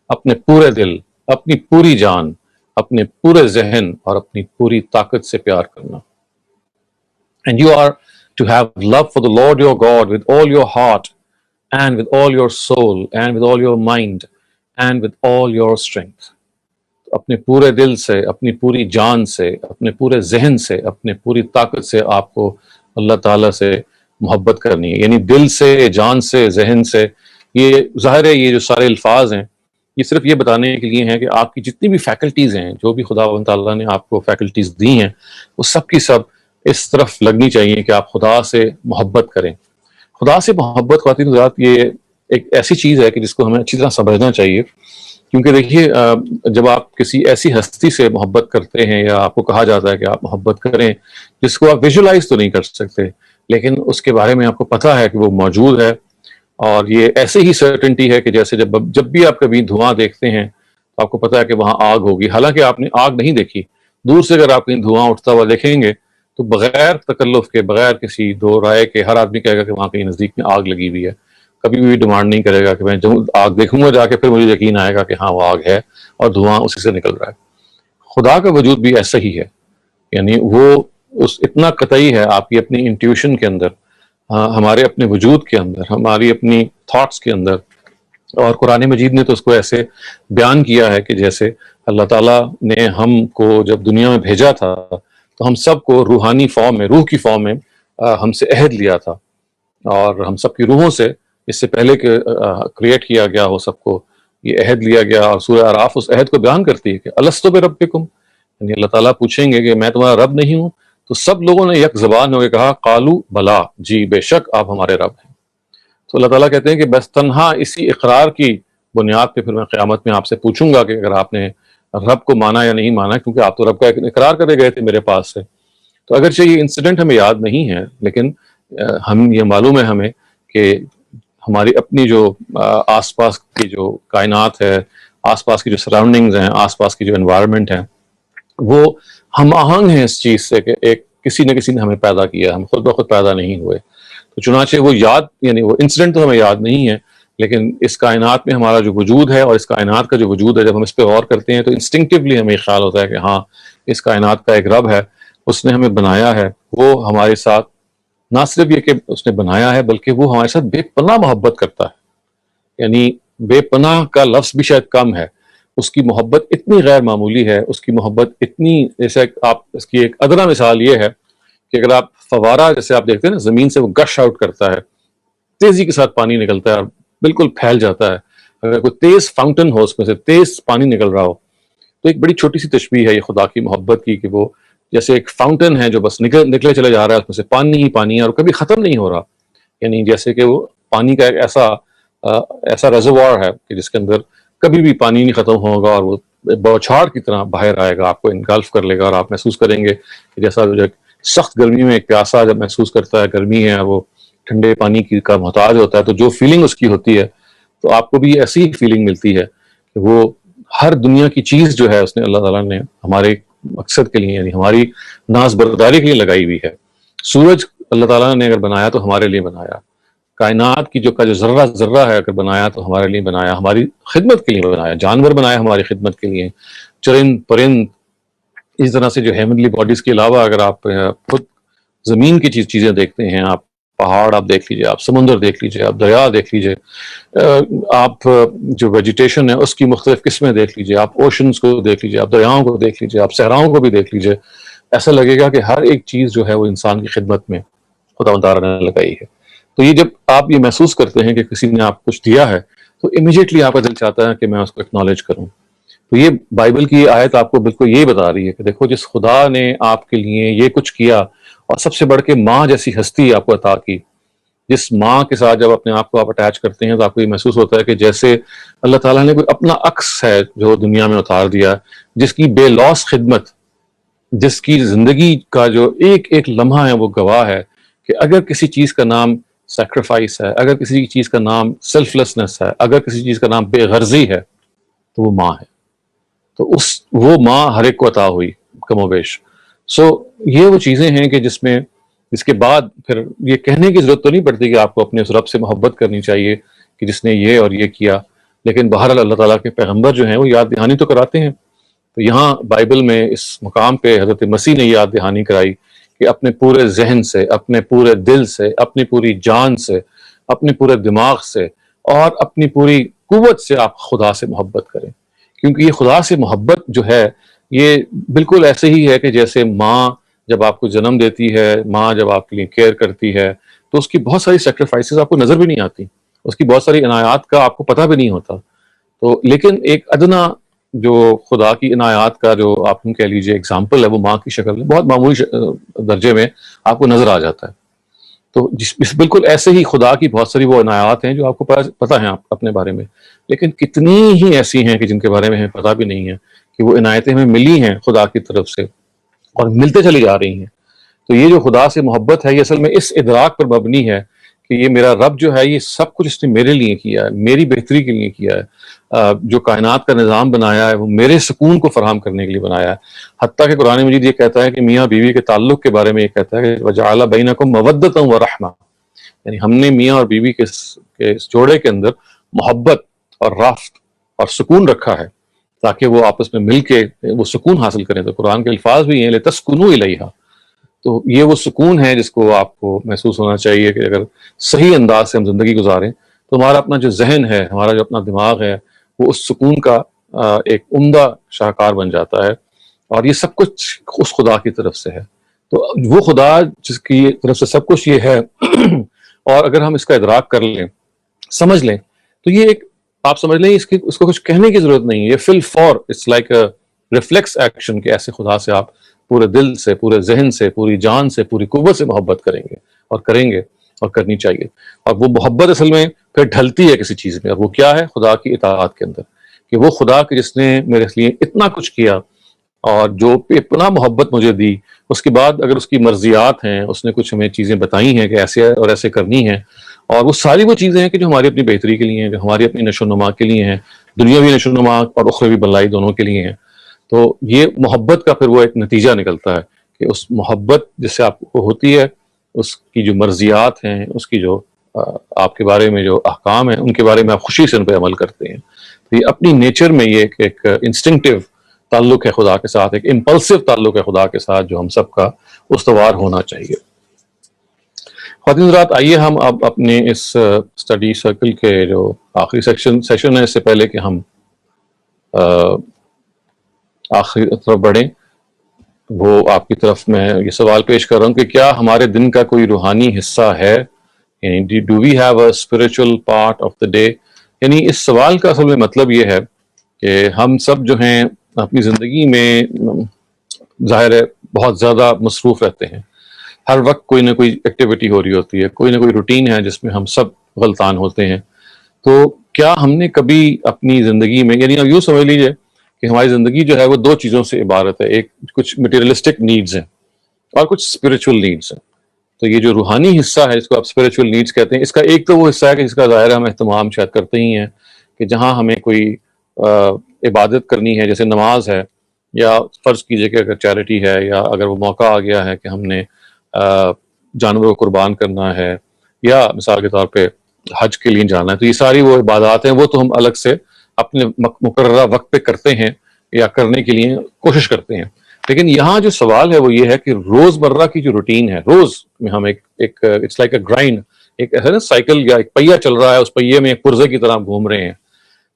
اپنے پورے دل, اپنی پوری جان, اپنے پورے ذہن اور اپنی پوری طاقت سے پیار کرنا. And you are to have love for the Lord your God with all your heart and with all your soul and with all your mind and with all your strength. اپنے پورے دل سے, اپنی پوری جان سے, اپنے پورے ذہن سے, اپنے پوری طاقت سے آپ کو اللہ تعالیٰ سے محبت کرنی ہے، یعنی دل سے، جان سے، ذہن سے. یہ ظاہر ہے یہ جو سارے الفاظ ہیں یہ صرف یہ بتانے کے لیے ہیں کہ آپ کی جتنی بھی فیکلٹیز ہیں، جو بھی خدا و تعالیٰ نے آپ کو فیکلٹیز دی ہیں، وہ سب کی سب اس طرف لگنی چاہیے کہ آپ خدا سے محبت کریں. خدا سے محبت خواتین حضرات یہ ایک ایسی چیز ہے کہ جس کو ہمیں اچھی طرح سمجھنا چاہیے. کیونکہ دیکھیے جب آپ کسی ایسی ہستی سے محبت کرتے ہیں یا آپ کو کہا جاتا ہے کہ آپ محبت کریں جس کو آپ ویژولائز تو نہیں کر سکتے لیکن اس کے بارے میں آپ کو پتہ ہے کہ وہ موجود ہے، اور یہ ایسے ہی سرٹنٹی ہے کہ جیسے جب بھی آپ کبھی دھواں دیکھتے ہیں تو آپ کو پتہ ہے کہ وہاں آگ ہوگی، حالانکہ آپ نے آگ نہیں دیکھی. دور سے اگر آپ کہیں دھواں اٹھتا ہوا دیکھیں گے تو بغیر تکلف کے، بغیر کسی دو رائے کے، ہر آدمی کہے گا کہ وہاں کہیں نزدیک میں آگ لگی ہوئی ہے. کبھی بھی ڈیمانڈ نہیں کرے گا کہ میں جب آگ دیکھوں گا جا کے پھر مجھے یقین آئے گا کہ ہاں وہ آگ ہے اور دھواں اسی سے نکل رہا ہے. خدا کا وجود بھی ایسا ہی ہے، یعنی وہ اتنا قطعی ہے آپ کی اپنی انٹیوشن کے اندر، ہمارے اپنے وجود کے اندر، ہماری اپنی تھاٹس کے اندر. اور قرآن مجید نے تو اس کو ایسے بیان کیا ہے کہ جیسے اللہ تعالیٰ نے ہم کو جب دنیا میں بھیجا تھا تو ہم سب کو روحانی فارم میں، روح کی فارم میں ہم سے عہد لیا تھا، اور ہم سب کی روحوں سے اس سے پہلے کہ کریٹ کیا گیا ہو سب کو یہ عہد لیا گیا. اور سورہ اعراف اس عہد کو بیان کرتی ہے کہ الستو بربکم، یعنی اللہ تعالیٰ پوچھیں گے کہ میں تمہارا رب نہیں ہوں؟ تو سب لوگوں نے یک زبان ہو کے کہا قالو بلا، جی بے شک آپ ہمارے رب ہیں. تو اللہ تعالیٰ کہتے ہیں کہ بس تنہا اسی اقرار کی بنیاد پہ پھر میں قیامت میں آپ سے پوچھوں گا کہ اگر آپ نے رب کو مانا یا نہیں مانا، کیونکہ آپ تو رب کا اقرار کرے گئے تھے میرے پاس سے. تو اگرچہ یہ انسیڈنٹ ہمیں یاد نہیں ہے لیکن ہم یہ معلوم ہے ہمیں کہ ہماری اپنی جو آس پاس کی جو کائنات ہے، آس پاس کی جو سراؤنڈنگز ہیں، آس پاس کی جو انوائرمنٹ ہے، وہ ہم آہنگ ہیں اس چیز سے کہ ایک کسی نہ کسی نے ہمیں پیدا کیا، ہم خود بخود پیدا نہیں ہوئے. تو چنانچہ وہ یاد، یعنی وہ انسیڈنٹ تو ہمیں یاد نہیں ہے لیکن اس کائنات میں ہمارا جو وجود ہے اور اس کائنات کا جو وجود ہے، جب ہم اس پہ غور کرتے ہیں تو انسٹنکٹیولی ہمیں خیال ہوتا ہے کہ ہاں اس کائنات کا ایک رب ہے، اس نے ہمیں بنایا ہے، وہ ہمارے ساتھ نہ صرف یہ کہ اس نے بنایا ہے بلکہ وہ ہمارے ساتھ بے پناہ محبت کرتا ہے. یعنی بے پناہ کا لفظ بھی شاید کم ہے، اس کی محبت اتنی غیر معمولی ہے، اس کی محبت اتنی، جیسے آپ اس کی ایک ادنا مثال یہ ہے کہ اگر آپ فوارہ جیسے آپ دیکھتے ہیں نا، زمین سے وہ گش آؤٹ کرتا ہے، تیزی کے ساتھ پانی نکلتا ہے اور بالکل پھیل جاتا ہے. اگر کوئی تیز فاؤنٹن ہو، اس میں سے تیز پانی نکل رہا ہو، تو ایک بڑی چھوٹی سی تشبیہ ہے یہ خدا کی محبت کی کہ وہ جیسے ایک فاؤنٹن ہے جو بس نکلے چلے جا رہا ہے، اس میں سے پانی ہی پانی ہے اور کبھی ختم نہیں ہو رہا. یعنی جیسے کہ وہ پانی کا ایک ایسا ریزروار ہے کہ جس کے اندر کبھی بھی پانی نہیں ختم ہوگا اور وہ بوچھاڑ کی طرح باہر آئے گا، آپ کو انگلف کر لے گا، اور آپ محسوس کریں گے کہ جیسا سخت گرمی میں ایک پیاسا جب محسوس کرتا ہے، گرمی ہے اور وہ ٹھنڈے پانی کا محتاج ہوتا ہے، تو جو فیلنگ اس کی ہوتی ہے تو آپ کو بھی ایسی ہی فیلنگ ملتی ہے کہ وہ ہر دنیا کی چیز جو ہے اس نے اللہ تعالیٰ نے ہمارے مقصد کے لیے، یعنی ہماری ناز برداری کے لیے لگائی ہوئی ہے. سورج اللہ تعالیٰ نے اگر بنایا تو ہمارے لیے بنایا، کائنات کی جو ذرہ ذرہ ہے اگر بنایا تو ہمارے لیے بنایا، ہماری خدمت کے لیے بنایا. جانور بنایا ہماری خدمت کے لیے، چرند پرند، اس طرح سے جو ہیونلی باڈیز کے علاوہ اگر آپ خود زمین کی چیزیں دیکھتے ہیں، آپ پہاڑ آپ دیکھ لیجئے، آپ سمندر دیکھ لیجئے، آپ دریا دیکھ لیجئے، آپ جو ویجیٹیشن ہے اس کی مختلف قسمیں دیکھ لیجئے، آپ اوشنز کو دیکھ لیجئے، آپ دریاؤں کو دیکھ لیجئے، آپ صحراؤں کو بھی دیکھ لیجئے، ایسا لگے گا کہ ہر ایک چیز جو ہے وہ انسان کی خدمت میں خدا تعالیٰ نے لگائی ہے. تو یہ جب آپ یہ محسوس کرتے ہیں کہ کسی نے آپ کچھ دیا ہے تو امیجیٹلی آپ کا دل چاہتا ہے کہ میں اس کو اکنالج کروں. تو یہ بائبل کی آیت آپ کو بالکل یہی بتا رہی ہے کہ دیکھو جس خدا نے آپ کے لیے یہ کچھ کیا، اور سب سے بڑھ کے ماں جیسی ہستی آپ کو عطا کی، جس ماں کے ساتھ جب اپنے آپ کو آپ اٹیچ کرتے ہیں تو آپ کو یہ محسوس ہوتا ہے کہ جیسے اللہ تعالیٰ نے کوئی اپنا عکس ہے جو دنیا میں اتار دیا، جس کی بے لوث خدمت، جس کی زندگی کا جو ایک ایک لمحہ ہے وہ گواہ ہے کہ اگر کسی چیز کا نام سیکریفائس ہے، اگر کسی چیز کا نام سیلف لیسنس ہے، اگر کسی چیز کا نام بے غرضی ہے تو وہ ماں ہے. تو وہ ماں ہر ایک کو عطا ہوئی کم و بیش. یہ وہ چیزیں ہیں کہ جس کے بعد پھر یہ کہنے کی ضرورت تو نہیں پڑتی کہ آپ کو اپنے اس رب سے محبت کرنی چاہیے کہ جس نے یہ اور یہ کیا، لیکن بہرحال اللہ تعالیٰ کے پیغمبر جو ہیں وہ یاد دہانی تو کراتے ہیں. تو یہاں بائبل میں اس مقام پہ حضرت مسیح نے یاد دہانی کرائی کہ اپنے پورے ذہن سے، اپنے پورے دل سے، اپنی پوری جان سے، اپنے پورے دماغ سے اور اپنی پوری قوت سے آپ خدا سے محبت کریں. کیونکہ یہ خدا سے محبت جو ہے یہ بالکل ایسے ہی ہے کہ جیسے ماں جب آپ کو جنم دیتی ہے، ماں جب آپ کے لیے کیئر کرتی ہے، تو اس کی بہت ساری سیکریفائسز آپ کو نظر بھی نہیں آتی، اس کی بہت ساری عنایات کا آپ کو پتہ بھی نہیں ہوتا. تو لیکن ایک ادنا جو خدا کی عنایات کا جو آپ کہہ لیجیے اگزامپل ہے، وہ ماں کی شکل میں بہت معمولی درجے میں آپ کو نظر آ جاتا ہے. تو بالکل ایسے ہی خدا کی بہت ساری وہ عنایات ہیں جو آپ کو پتہ ہیں آپ اپنے بارے میں، لیکن کتنی ہی ایسی ہیں کہ جن کے بارے میں ہمیں پتہ بھی نہیں ہے کہ وہ عنایتیں ہمیں ملی ہیں خدا کی طرف سے اور ملتے چلی جا رہی ہیں. تو یہ جو خدا سے محبت ہے، یہ اصل میں اس ادراک پر مبنی ہے کہ یہ میرا رب جو ہے یہ سب کچھ اس نے میرے لیے کیا ہے، میری بہتری کے لیے کیا ہے. جو کائنات کا نظام بنایا ہے وہ میرے سکون کو فراہم کرنے کے لیے بنایا ہے. حتیٰ کہ قرآن مجید یہ کہتا ہے کہ میاں بیوی کے تعلق کے بارے میں یہ کہتا ہے کہ وَجَعَلَ بَيْنَكُمْ مَوَدَّةً وَرَحْمَةً، یعنی ہم نے میاں اور بیوی کے اس جوڑے کے اندر محبت اور رافت اور سکون رکھا ہے تاکہ وہ آپس میں مل کے وہ سکون حاصل کریں. تو قرآن کے الفاظ بھی ہیں لِتَسْكُنُوا إِلَيْهَا. تو یہ وہ سکون ہے جس کو آپ کو محسوس ہونا چاہیے کہ اگر صحیح انداز سے ہم زندگی گزاریں تو ہمارا اپنا جو ذہن ہے، ہمارا جو اپنا دماغ ہے، وہ اس سکون کا ایک عمدہ شاہکار بن جاتا ہے. اور یہ سب کچھ اس خدا کی طرف سے ہے. تو وہ خدا جس کی طرف سے سب کچھ یہ ہے اور اگر ہم اس کا ادراک کر لیں، سمجھ لیں، تو یہ ایک آپ سمجھ لیں اس کو کچھ کہنے کی ضرورت نہیں ہے. یہ فل فور it's like a reflex action کہ ایسے خدا سے آپ پورے دل سے، پورے ذہن سے، پوری جان سے، پوری قوت سے محبت کریں گے اور کرنی چاہیے. اور وہ محبت اصل میں پھر ڈھلتی ہے کسی چیز میں، اور وہ کیا ہے؟ خدا کی اطاعت کے اندر. کہ وہ خدا کہ جس نے میرے لیے اتنا کچھ کیا اور جو اتنا محبت مجھے دی، اس کے بعد اگر اس کی مرضیات ہیں، اس نے کچھ ہمیں چیزیں بتائی ہیں کہ ایسے اور ایسے کرنی ہیں، اور وہ ساری وہ چیزیں ہیں کہ جو ہماری اپنی بہتری کے لیے ہیں، جو ہماری اپنی نشو و نما کے لیے ہیں، دنیاوی نشو و نما اور اخروی بھلائی دونوں کے لیے ہیں. تو یہ محبت کا پھر وہ ایک نتیجہ نکلتا ہے کہ اس محبت جس سے آپ کو ہوتی ہے، اس کی جو مرضیات ہیں، اس کی جو آپ کے بارے میں جو احکام ہیں، ان کے بارے میں آپ خوشی سے ان پہ عمل کرتے ہیں. تو یہ اپنی نیچر میں یہ ایک انسٹنکٹیو تعلق ہے خدا کے ساتھ، ایک امپلسو تعلق ہے خدا کے ساتھ جو ہم سب کا استوار ہونا چاہیے. خواتین حضرات، آئیے ہم اب اپنے اس اسٹڈی سرکل کے جو آخری سیشن ہے، اس سے پہلے کہ ہم آخری طرف بڑھیں، وہ آپ کی طرف میں یہ سوال پیش کر رہا ہوں کہ کیا ہمارے دن کا کوئی روحانی حصہ ہے؟ یعنی do we have a spiritual part of the day? یعنی اس سوال کا اصل میں مطلب یہ ہے کہ ہم سب جو ہیں اپنی زندگی میں ظاہر ہے بہت زیادہ مصروف رہتے ہیں. ہر وقت کوئی نہ کوئی ایکٹیویٹی ہو رہی ہوتی ہے، کوئی نہ کوئی روٹین ہے جس میں ہم سب غلطان ہوتے ہیں. تو کیا ہم نے کبھی اپنی زندگی میں، یعنی یوں سمجھ لیجئے کہ ہماری زندگی جو ہے وہ دو چیزوں سے عبارت ہے، ایک کچھ مٹیریلسٹک نیڈز ہیں اور کچھ اسپرچل نیڈز ہیں. تو یہ جو روحانی حصہ ہے جس کو آپ اسپرچل نیڈز کہتے ہیں، اس کا ایک تو وہ حصہ ہے کہ جس کا ظاہر ہم اہتمام شاید کرتے ہی ہیں کہ جہاں ہمیں کوئی عبادت کرنی ہے، جیسے نماز ہے، یا فرض کیجئے کہ اگر چیریٹی ہے، یا اگر وہ موقع آ گیا ہے کہ ہم نے جانوروں کو قربان کرنا ہے، یا مثال کے طور پہ حج کے لیے جانا ہے. تو یہ ساری وہ عبادات ہیں، وہ تو ہم الگ سے اپنے مقررہ وقت پہ کرتے ہیں یا کرنے کے لیے کوشش کرتے ہیں. لیکن یہاں جو سوال ہے وہ یہ ہے کہ روز مرہ کی جو روٹین ہے، روز میں ہم ایک اٹس لائک اے گرائنڈ، ایک ایسا نا سائیکل یا ایک پہیہ چل رہا ہے، اس پہیے میں ایک پرزے کی طرح گھوم رہے ہیں.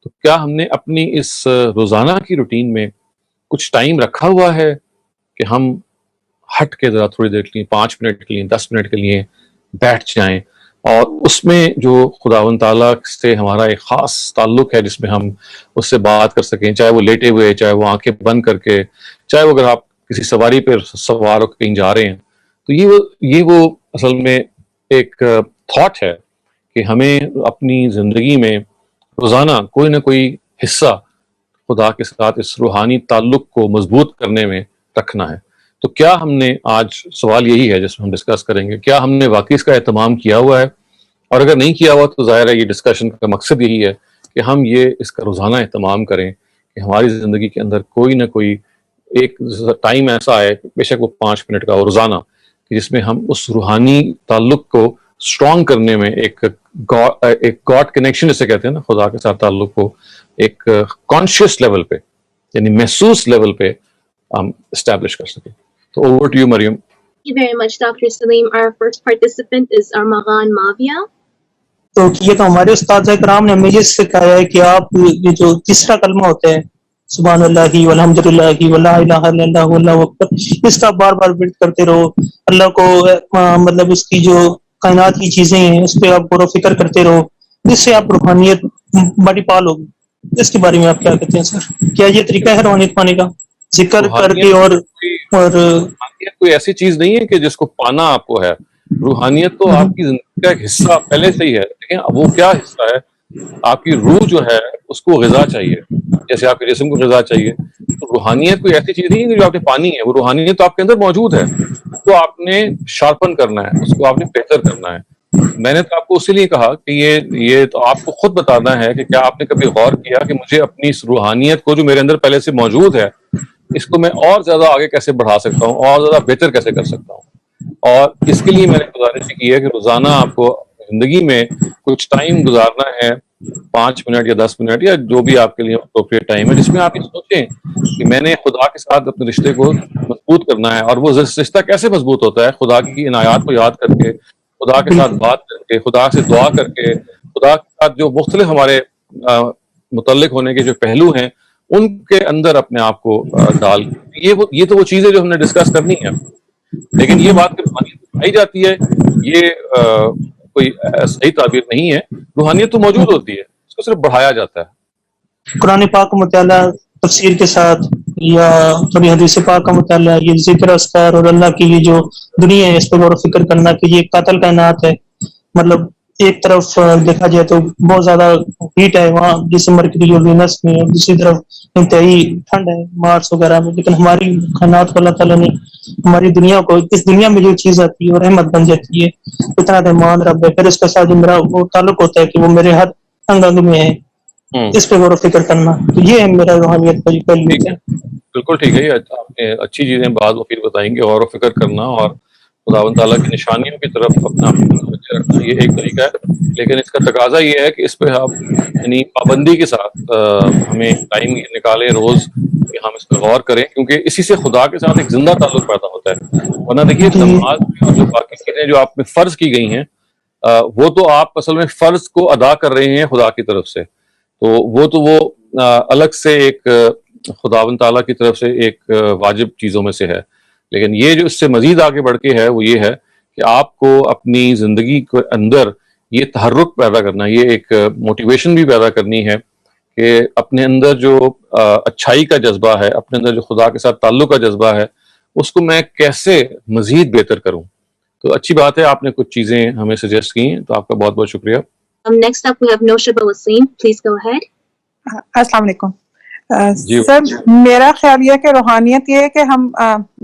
تو کیا ہم نے اپنی اس روزانہ کی روٹین میں کچھ ٹائم رکھا ہوا ہے کہ ہم ہٹ کے ذرا تھوڑی دیر کے لیے، 5 منٹ کے لیے، 10 منٹ کے لیے بیٹھ جائیں، اور اس میں جو خداوند تعالیٰ سے ہمارا ایک خاص تعلق ہے جس میں ہم اس سے بات کر سکیں، چاہے وہ لیٹے ہوئے، چاہے وہ آنکھیں بند کر کے، چاہے وہ اگر آپ کسی سواری پہ سوار ہو کہیں جا رہے ہیں. تو یہ وہ اصل میں ایک تھاٹ ہے کہ ہمیں اپنی زندگی میں روزانہ کوئی نہ کوئی حصہ خدا کے ساتھ اس روحانی تعلق کو مضبوط کرنے میں رکھنا ہے. تو کیا ہم نے، آج سوال یہی ہے جس میں ہم ڈسکس کریں گے، کیا ہم نے واقعی اس کا اہتمام کیا ہوا ہے؟ اور اگر نہیں کیا ہوا تو ظاہر ہے یہ ڈسکشن کا مقصد یہی ہے کہ ہم یہ اس کا روزانہ اہتمام کریں کہ ہماری زندگی کے اندر کوئی نہ کوئی ایک ٹائم ایسا آئے، بے شک وہ 5 منٹ کا ہو روزانہ، کہ جس میں ہم اس روحانی تعلق کو اسٹرانگ کرنے میں ایک گاڈ کنیکشن جسے کہتے ہیں نا، خدا کے ساتھ تعلق کو ایک کانشیس لیول پہ، یعنی محسوس لیول پہ ہم اسٹیبلش کر سکیں. تو over to you Maryam. Thank you very much, Dr. Salim. Our first participant is Armaghan Mavia. تو یہ تو ہمارے استاد کرام نے ہمیں یہ سکھایا ہے کہ آپ یہ جو تیسرا کلمہ ہوتا ہے، سبحان اللہ والحمد للہ ولا الہ الا اللہ واللہ اکبر، اس کا بار بار ورد کرتے رہو. اللہ کو مطلب اس کی جو کائنات کی چیزیں ہیں اس پہ آپ غور و فکر کرتے رہو، جس سے آپ روحانیت بڑی پال ہوگی. اس کے بارے میں آپ کیا کہتے ہیں سر؟ کیا یہ طریقہ ہے روحانیت پانے کا، ذکر کر کے اور روحانیت کوئی ایسی چیز نہیں ہے کہ جس کو پانا آپ کو ہے. روحانیت تو آپ کی زندگی کا ایک حصہ پہلے سے ہی ہے، لیکن وہ کیا حصہ ہے؟ آپ کی روح جو ہے اس کو غذا چاہیے، جیسے آپ کے جسم کو غذا چاہیے. تو روحانیت کوئی ایسی چیز نہیں ہے جو آپ نے پانی ہے، وہ روحانیت تو آپ کے اندر موجود ہے. اس کو آپ نے شارپن کرنا ہے، اس کو آپ نے بہتر کرنا ہے. میں نے تو آپ کو اسی لیے کہا کہ یہ تو آپ کو خود بتانا ہے کہ کیا آپ نے کبھی غور کیا کہ مجھے اپنی اس روحانیت کو جو میرے اندر پہلے سے موجود ہے اس کو میں اور زیادہ آگے کیسے بڑھا سکتا ہوں اور زیادہ بہتر کیسے کر سکتا ہوں. اور اس کے لیے میں نے گزارش کی ہے کہ روزانہ آپ کو زندگی میں کچھ ٹائم گزارنا ہے، 5 منٹ یا 10 منٹ یا جو بھی آپ کے لیے اپروپریٹ ٹائم ہے، جس میں آپ یہ سوچیں کہ میں نے خدا کے ساتھ اپنے رشتے کو مضبوط کرنا ہے. اور وہ رشتہ کیسے مضبوط ہوتا ہے؟ خدا کی عنایات کو یاد کر کے، خدا کے ساتھ بات کر کے، خدا سے دعا کر کے، خدا کے ساتھ جو مختلف ہمارے متعلق ہونے کے جو پہلو ہیں ان کے اندر اپنے آپ کو ڈال. یہ تو وہ چیزیں جو ہم نے ڈسکس کرنی ہے. لیکن یہ بات کہ روحانیت بڑھائی جاتی ہے، یہ کوئی صحیح تعبیر نہیں ہے. روحانیت تو موجود ہوتی ہے، اس کو صرف بڑھایا جاتا ہے. قرآن پاک کا مطالعہ تفسیر کے ساتھ یا کبھی حدیث پاک کا مطالعہ، یہ ذکر اذکار اور اللہ کی یہ جو دنیا ہے اس پہ غور و فکر کرنا کہ یہ قاتل کائنات ہے. مطلب ایک طرف دیکھا جائے تو بہت زیادہ ہیٹ ہے وہاں جیسے مرکری اور وینس میں، اور دوسری طرف انتہائی ٹھنڈ ہے مارس وغیرہ میں. لیکن ہماری کائنات کو اللہ تعالیٰ نے ہماری دنیا کو، اس دنیا میں جو چیز آتی ہے وہ رحمت بن جاتی ہے. اتنا رحمان رب ہے. پھر اس کے ساتھ جو میرا وہ تعلق ہوتا ہے کہ وہ میرے ہر انگ انگ میں ہے، اس پہ غور و فکر کرنا. تو یہ ہے میرا روحانیت کا جو پہلو ٹھیک ہے، بالکل ٹھیک ہے. یہ آپ نے اچھی چیزیں بعض وقت بتائیں گے. غور و فکر کرنا اور خداوند تعالیٰ کی نشانیوں کی طرف اپنا آپ کو متوجہ رکھنا، یہ ایک طریقہ ہے. لیکن اس کا تقاضا یہ ہے کہ اس پہ آپ یعنی پابندی کے ساتھ ہمیں ٹائم نکالیں روز کہ ہم اس پہ غور کریں، کیونکہ اسی سے خدا کے ساتھ ایک زندہ تعلق پیدا ہوتا ہے. ورنہ دیکھیے نماز اور جو باقی چیزیں جو آپ میں فرض کی گئی ہیں وہ تو آپ اصل میں فرض کو ادا کر رہے ہیں خدا کی طرف سے. تو وہ الگ سے ایک خداوند تعالیٰ کی طرف سے ایک واجب چیزوں میں سے ہے. لیکن یہ جو اس سے مزید آگے بڑھ کے ہے وہ یہ ہے کہ آپ کو اپنی زندگی کے اندر یہ تحرک پیدا کرنا، یہ ایک موٹیویشن بھی پیدا کرنی ہے کہ اپنے اندر جو اچھائی کا جذبہ ہے، اپنے اندر جو خدا کے ساتھ تعلق کا جذبہ ہے، اس کو میں کیسے مزید بہتر کروں. تو اچھی بات ہے، آپ نے کچھ چیزیں ہمیں سجیسٹ کی ہیں، تو آپ کا بہت بہت شکریہ. Next up, we have Noshaba Wasim. Please go ahead. السلام علیکم. جی سر میرا خیال یہ ہے کہ روحانیت یہ ہے کہ ہم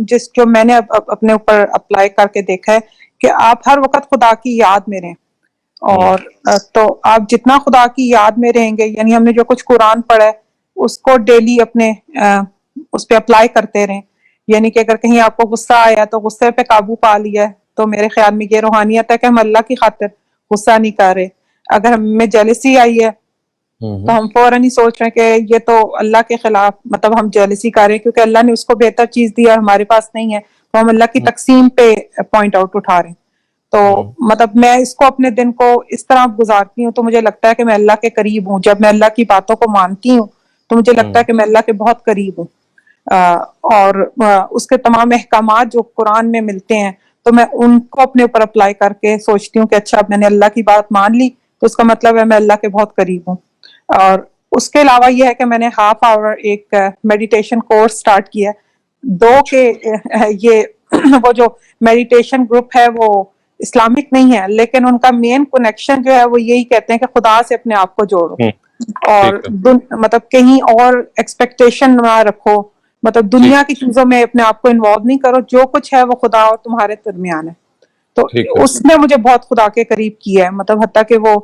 جو میں نے اپنے اوپر اپلائی کر کے دیکھا ہے کہ آپ ہر وقت خدا کی یاد میں رہیں. اور تو آپ جتنا خدا کی یاد میں رہیں گے، یعنی ہم نے جو کچھ قرآن پڑھا ہے اس کو ڈیلی اپنے اس پہ اپلائی کرتے رہیں. یعنی کہ اگر کہیں آپ کو غصہ آیا تو غصے پہ قابو پا لیا ہے، تو میرے خیال میں یہ روحانیت ہے کہ ہم اللہ کی خاطر غصہ نہیں کر رہے. اگر ہمیں جیلسی آئی ہے تو ہم فوراً ہی سوچ رہے ہیں کہ یہ تو اللہ کے خلاف، مطلب ہم جیلسی کر رہے ہیں کیونکہ اللہ نے اس کو بہتر چیز دی اور ہمارے پاس نہیں ہے، تو ہم اللہ کی تقسیم پہ پوائنٹ آؤٹ اٹھا رہے ہیں. تو مطلب میں اس کو اپنے دن کو اس طرح گزارتی ہوں تو مجھے لگتا ہے کہ میں اللہ کے قریب ہوں. جب میں اللہ کی باتوں کو مانتی ہوں تو مجھے لگتا ہے کہ میں اللہ کے بہت قریب ہوں. اور اس کے تمام احکامات جو قرآن میں ملتے ہیں تو میں ان کو اپنے اوپر اپلائی کر کے سوچتی ہوں کہ اچھا میں نے اللہ کی بات مان لی تو اس کا مطلب ہے میں اللہ کے بہت قریب ہوں. اور اس کے علاوہ یہ ہے کہ میں نے ½ آور ایک میڈیٹیشن کورس سٹارٹ کیا ہے. 2 کے یہ وہ جو میڈیٹیشن گروپ ہے وہ اسلامک نہیں ہے، لیکن ان کا مین کنیکشن جو ہے وہ یہی کہتے ہیں کہ خدا سے اپنے آپ کو جوڑو اور مطلب کہیں اور ایکسپیکٹیشن نہ رکھو، مطلب دنیا کی چیزوں میں اپنے آپ کو انوالو نہیں کرو، جو کچھ ہے وہ خدا اور تمہارے درمیان ہے. تو اس نے مجھے بہت خدا کے قریب کیا ہے. مطلب حتیٰ کہ وہ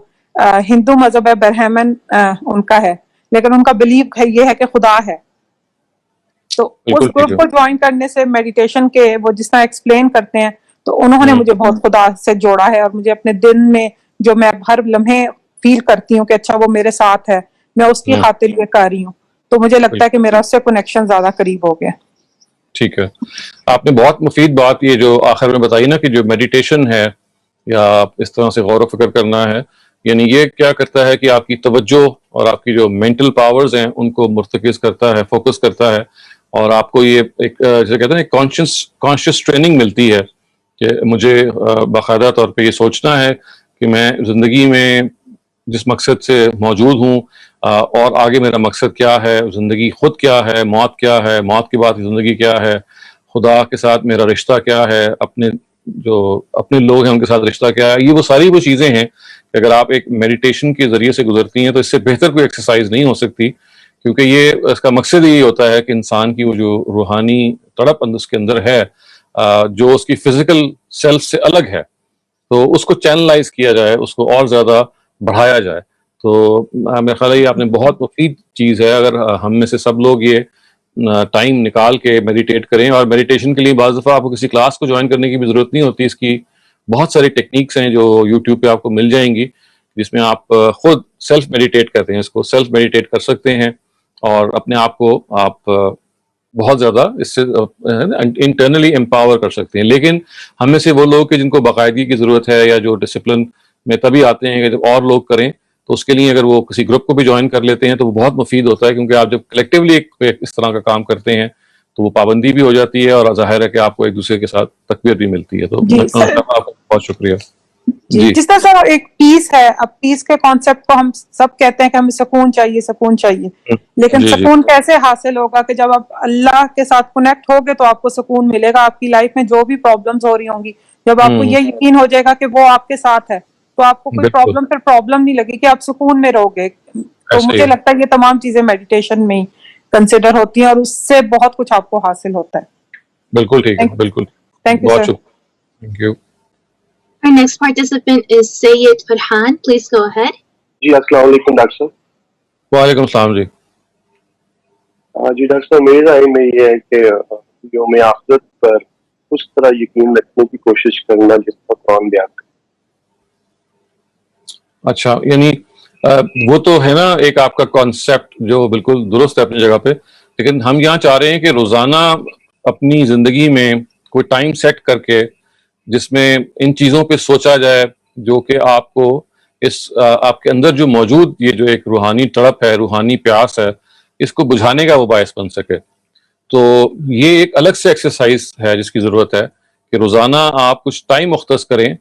ہندو مذہب ہے، برہمن ان کا ہے، لیکن ان کا بلیو یہ ہے کہ خدا ہے. تو اس گروپ کو جوائن کرنے سے میڈیٹیشن کے وہ جس طرح ایکسپلین کرتے ہیں تو انہوں نے مجھے بہت خدا سے جوڑا ہے. اور مجھے اپنے دن میں جو میں ہر لمحے فیل کرتی ہوں کہ اچھا وہ میرے ساتھ ہے، میں اس کی خاطر یہ کر رہی ہوں، تو مجھے لگتا ہے کہ میرا اس سے کنیکشن زیادہ قریب ہو گیا. ٹھیک ہے، آپ نے بہت مفید بات یہ جو آخر میں بتائی نا کہ جو میڈیٹیشن ہے یا اس طرح سے غور و فکر کرنا ہے، یعنی یہ کیا کرتا ہے کہ آپ کی توجہ اور آپ کی جو مینٹل پاورز ہیں ان کو مرتکز کرتا ہے، فوکس کرتا ہے، اور آپ کو یہ ایک جیسے کہتے ہیں کانشیس ٹریننگ ملتی ہے کہ مجھے باقاعدہ طور پہ یہ سوچنا ہے کہ میں زندگی میں جس مقصد سے موجود ہوں اور آگے میرا مقصد کیا ہے، زندگی خود کیا ہے، موت کے بعد کی زندگی کیا ہے، خدا کے ساتھ میرا رشتہ کیا ہے، اپنے لوگ ہیں ان کے ساتھ رشتہ کیا ہے. یہ وہ ساری وہ چیزیں ہیں کہ اگر آپ ایک میڈیٹیشن کے ذریعے سے گزرتی ہیں تو اس سے بہتر کوئی ایکسرسائز نہیں ہو سکتی، کیونکہ یہ اس کا مقصد یہی ہوتا ہے کہ انسان کی وہ جو روحانی تڑپ اس کے اندر ہے، جو اس کی فزیکل سیلف سے الگ ہے، تو اس کو چینلائز کیا جائے، اس کو اور زیادہ بڑھایا جائے. تو میرا خیال ہے یہ آپ نے بہت مفید چیز ہے. اگر ہم میں سے سب لوگ یہ ٹائم نکال کے میڈیٹیٹ کریں، اور میڈیٹیشن کے لیے بعض دفعہ آپ کو کسی کلاس کو جوائن کرنے کی بھی ضرورت نہیں ہوتی، اس کی بہت ساری ٹیکنیکس ہیں جو یوٹیوب پہ آپ کو مل جائیں گی، جس میں آپ خود سیلف میڈیٹیٹ کرتے ہیں، اس کو سیلف میڈیٹیٹ کر سکتے ہیں اور اپنے آپ کو آپ بہت زیادہ اس سے انٹرنلی امپاور کر سکتے ہیں. لیکن ہم میں سے وہ لوگ کہ جن کو باقاعدگی کی ضرورت ہے یا جو ڈسپلن میں تبھی آتے ہیں کہ جب اور لوگ کریں، تو اس کے لیے اگر وہ کسی گروپ کو بھی جوائن کر لیتے ہیں تو وہ بہت مفید ہوتا ہے، کیونکہ آپ جب کلیکٹیولی ایک اس طرح کا کام کرتے ہیں تو وہ پابندی بھی ہو جاتی ہے اور ظاہر ہے کہ آپ کو ایک دوسرے کے ساتھ تقویت بھی ملتی ہے. تو آپ کا بہت شکریہ. جی جس طرح سر ایک پیس ہے، اب پیس کے کانسیپٹ کو ہم سب کہتے ہیں کہ ہمیں سکون چاہیے، سکون چاہیے، لیکن سکون کیسے حاصل ہوگا؟ کہ جب آپ اللہ کے ساتھ کنیکٹ ہوگے تو آپ کو سکون ملے گا. آپ کی لائف میں جو بھی پرابلمز ہو رہی ہوں گی، جب آپ کو یہ یقین ہو جائے گا کہ وہ آپ کے ساتھ ہے تو آپ کو کوئی پرابلم نہیں لگے کہ آپ سکون میں رہو گے. تو مجھے لگتا ہے یہ تمام چیزیں میڈیٹیشن میں ہی کنسیڈر ہوتی ہیں اور اس سے بہت کچھ آپ کو حاصل ہوتا ہے. بالکل ٹھیک ہے، بالکل. Thank you sir. Thank you. Our next participant is Sayyid Farhan. Please go ahead. جی السلام علیکم ڈاکٹر صاحب. وعلیکم السلام. جی جی ڈاکٹر صاحب، میری رائے میں یہ ہے کہ یوم آخرت پر اس طرح یقین رکھنے کی کوشش کرنا جس پر قرآن بیان کرے. اچھا، یعنی وہ تو ہے نا ایک آپ کا کانسیپٹ جو بالکل درست ہے اپنی جگہ پہ، لیکن ہم یہاں چاہ رہے ہیں کہ روزانہ اپنی زندگی میں کوئی ٹائم سیٹ کر کے جس میں ان چیزوں پہ سوچا جائے جو کہ آپ کو آپ کے اندر جو موجود یہ جو ایک روحانی تڑپ ہے، روحانی پیاس ہے، اس کو بجھانے کا وہ باعث بن سکے. تو یہ ایک الگ سے ایکسرسائز ہے جس کی ضرورت ہے کہ روزانہ آپ کچھ ٹائم مختص کریں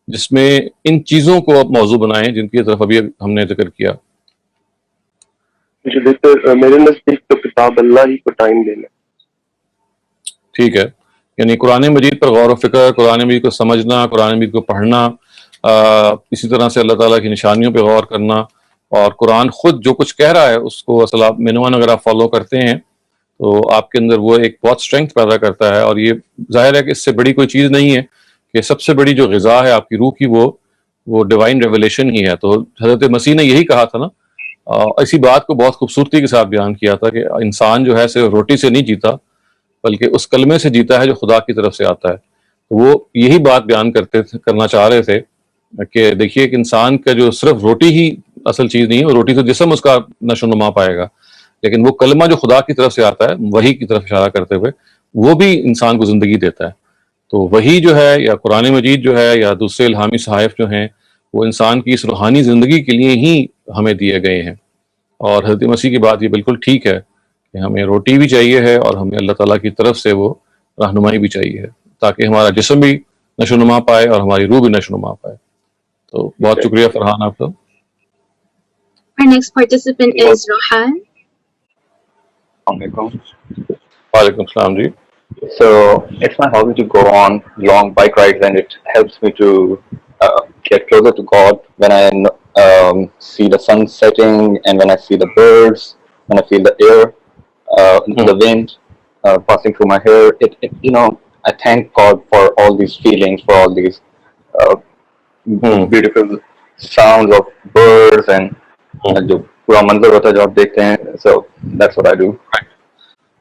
جس میں ان چیزوں کو آپ موضوع بنائیں جن کی طرف ابھی ہم نے ذکر کیا. مجھے میرے نزدیک تو کتاب اللہ ہی کو ٹائم دینا. ٹھیک ہے، یعنی قرآن مجید پر غور و فکر، قرآن مجید کو سمجھنا، قرآن مجید کو پڑھنا، اسی طرح سے اللہ تعالیٰ کی نشانیوں پہ غور کرنا، اور قرآن خود جو کچھ کہہ رہا ہے اس کو اصل آپ مینوان اگر آپ فالو کرتے ہیں تو آپ کے اندر وہ ایک بہت اسٹرینتھ پیدا کرتا ہے. اور یہ ظاہر ہے کہ اس سے بڑی کوئی چیز نہیں ہے کہ سب سے بڑی جو غذا ہے آپ کی روح کی وہ ڈیوائن ریولیشن ہی ہے. تو حضرت مسیح نے یہی کہا تھا نا، اسی بات کو بہت خوبصورتی کے ساتھ بیان کیا تھا کہ انسان جو ہے صرف روٹی سے نہیں جیتا بلکہ اس کلمے سے جیتا ہے جو خدا کی طرف سے آتا ہے. وہ یہی بات بیان کرنا چاہ رہے تھے کہ دیکھیے کہ انسان کا جو صرف روٹی ہی اصل چیز نہیں ہے، روٹی تو جسم اس کا نشو و نما پائے گا، لیکن وہ کلمہ جو خدا کی طرف سے آتا ہے وہی کی طرف اشارہ کرتے ہوئے وہ بھی انسان کو زندگی دیتا ہے. تو وہی جو ہے یا قرآن مجید جو ہے یا دوسرے الہامی صحائف جو ہیں وہ انسان کی اس روحانی زندگی کے لیے ہی ہمیں دیے گئے ہیں. اور حضرت مسیح کی بات یہ بالکل ٹھیک ہے کہ ہمیں روٹی بھی چاہیے ہے اور ہمیں اللہ تعالیٰ کی طرف سے وہ رہنمائی بھی چاہیے ہے تاکہ ہمارا جسم بھی نشو و نما پائے اور ہماری روح بھی نشو و نما پائے. تو بہت شکریہ فرحان آپ کا. Our next participant is Rohan. وعلیکم السلام. جی So it's my hobby to go on long bike rides, and it helps me to get closer to God when I see the sun setting, and when I see the birds, when I feel the air, the wind passing through my hair. I thank God for all these feelings, for all these beautiful sounds of birds and جو پورا منظر ہوتا ہے جو آپ دیکھتے ہیں. So that's what I do.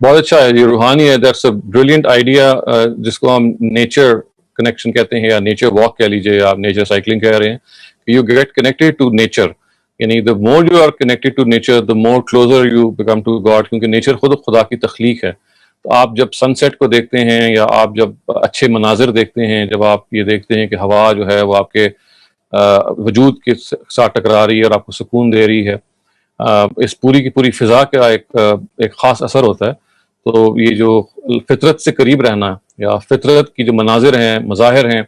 بہت اچھا ہے، یہ روحانی ہے. دیٹس اے بریلینٹ آئیڈیا جس کو ہم نیچر کنیکشن کہتے ہیں یا نیچر واک کہہ لیجیے یا آپ نیچر سائیکلنگ کہہ رہے ہیں کہ you get connected to nature. یعنی the more you are connected to nature the more closer you become to God, کیونکہ نیچر خود خدا کی تخلیق ہے. تو آپ جب سن سیٹ کو دیکھتے ہیں یا آپ جب اچھے مناظر دیکھتے ہیں، جب آپ یہ دیکھتے ہیں کہ ہوا جو ہے وہ آپ کے وجود کے ساتھ ٹکرا رہی ہے اور آپ کو سکون دے رہی ہے، اس پوری کی پوری فضا کا ایک خاص اثر ہوتا ہے. تو یہ جو فطرت سے قریب رہنا یا فطرت کی جو مناظر ہیں مظاہر ہیں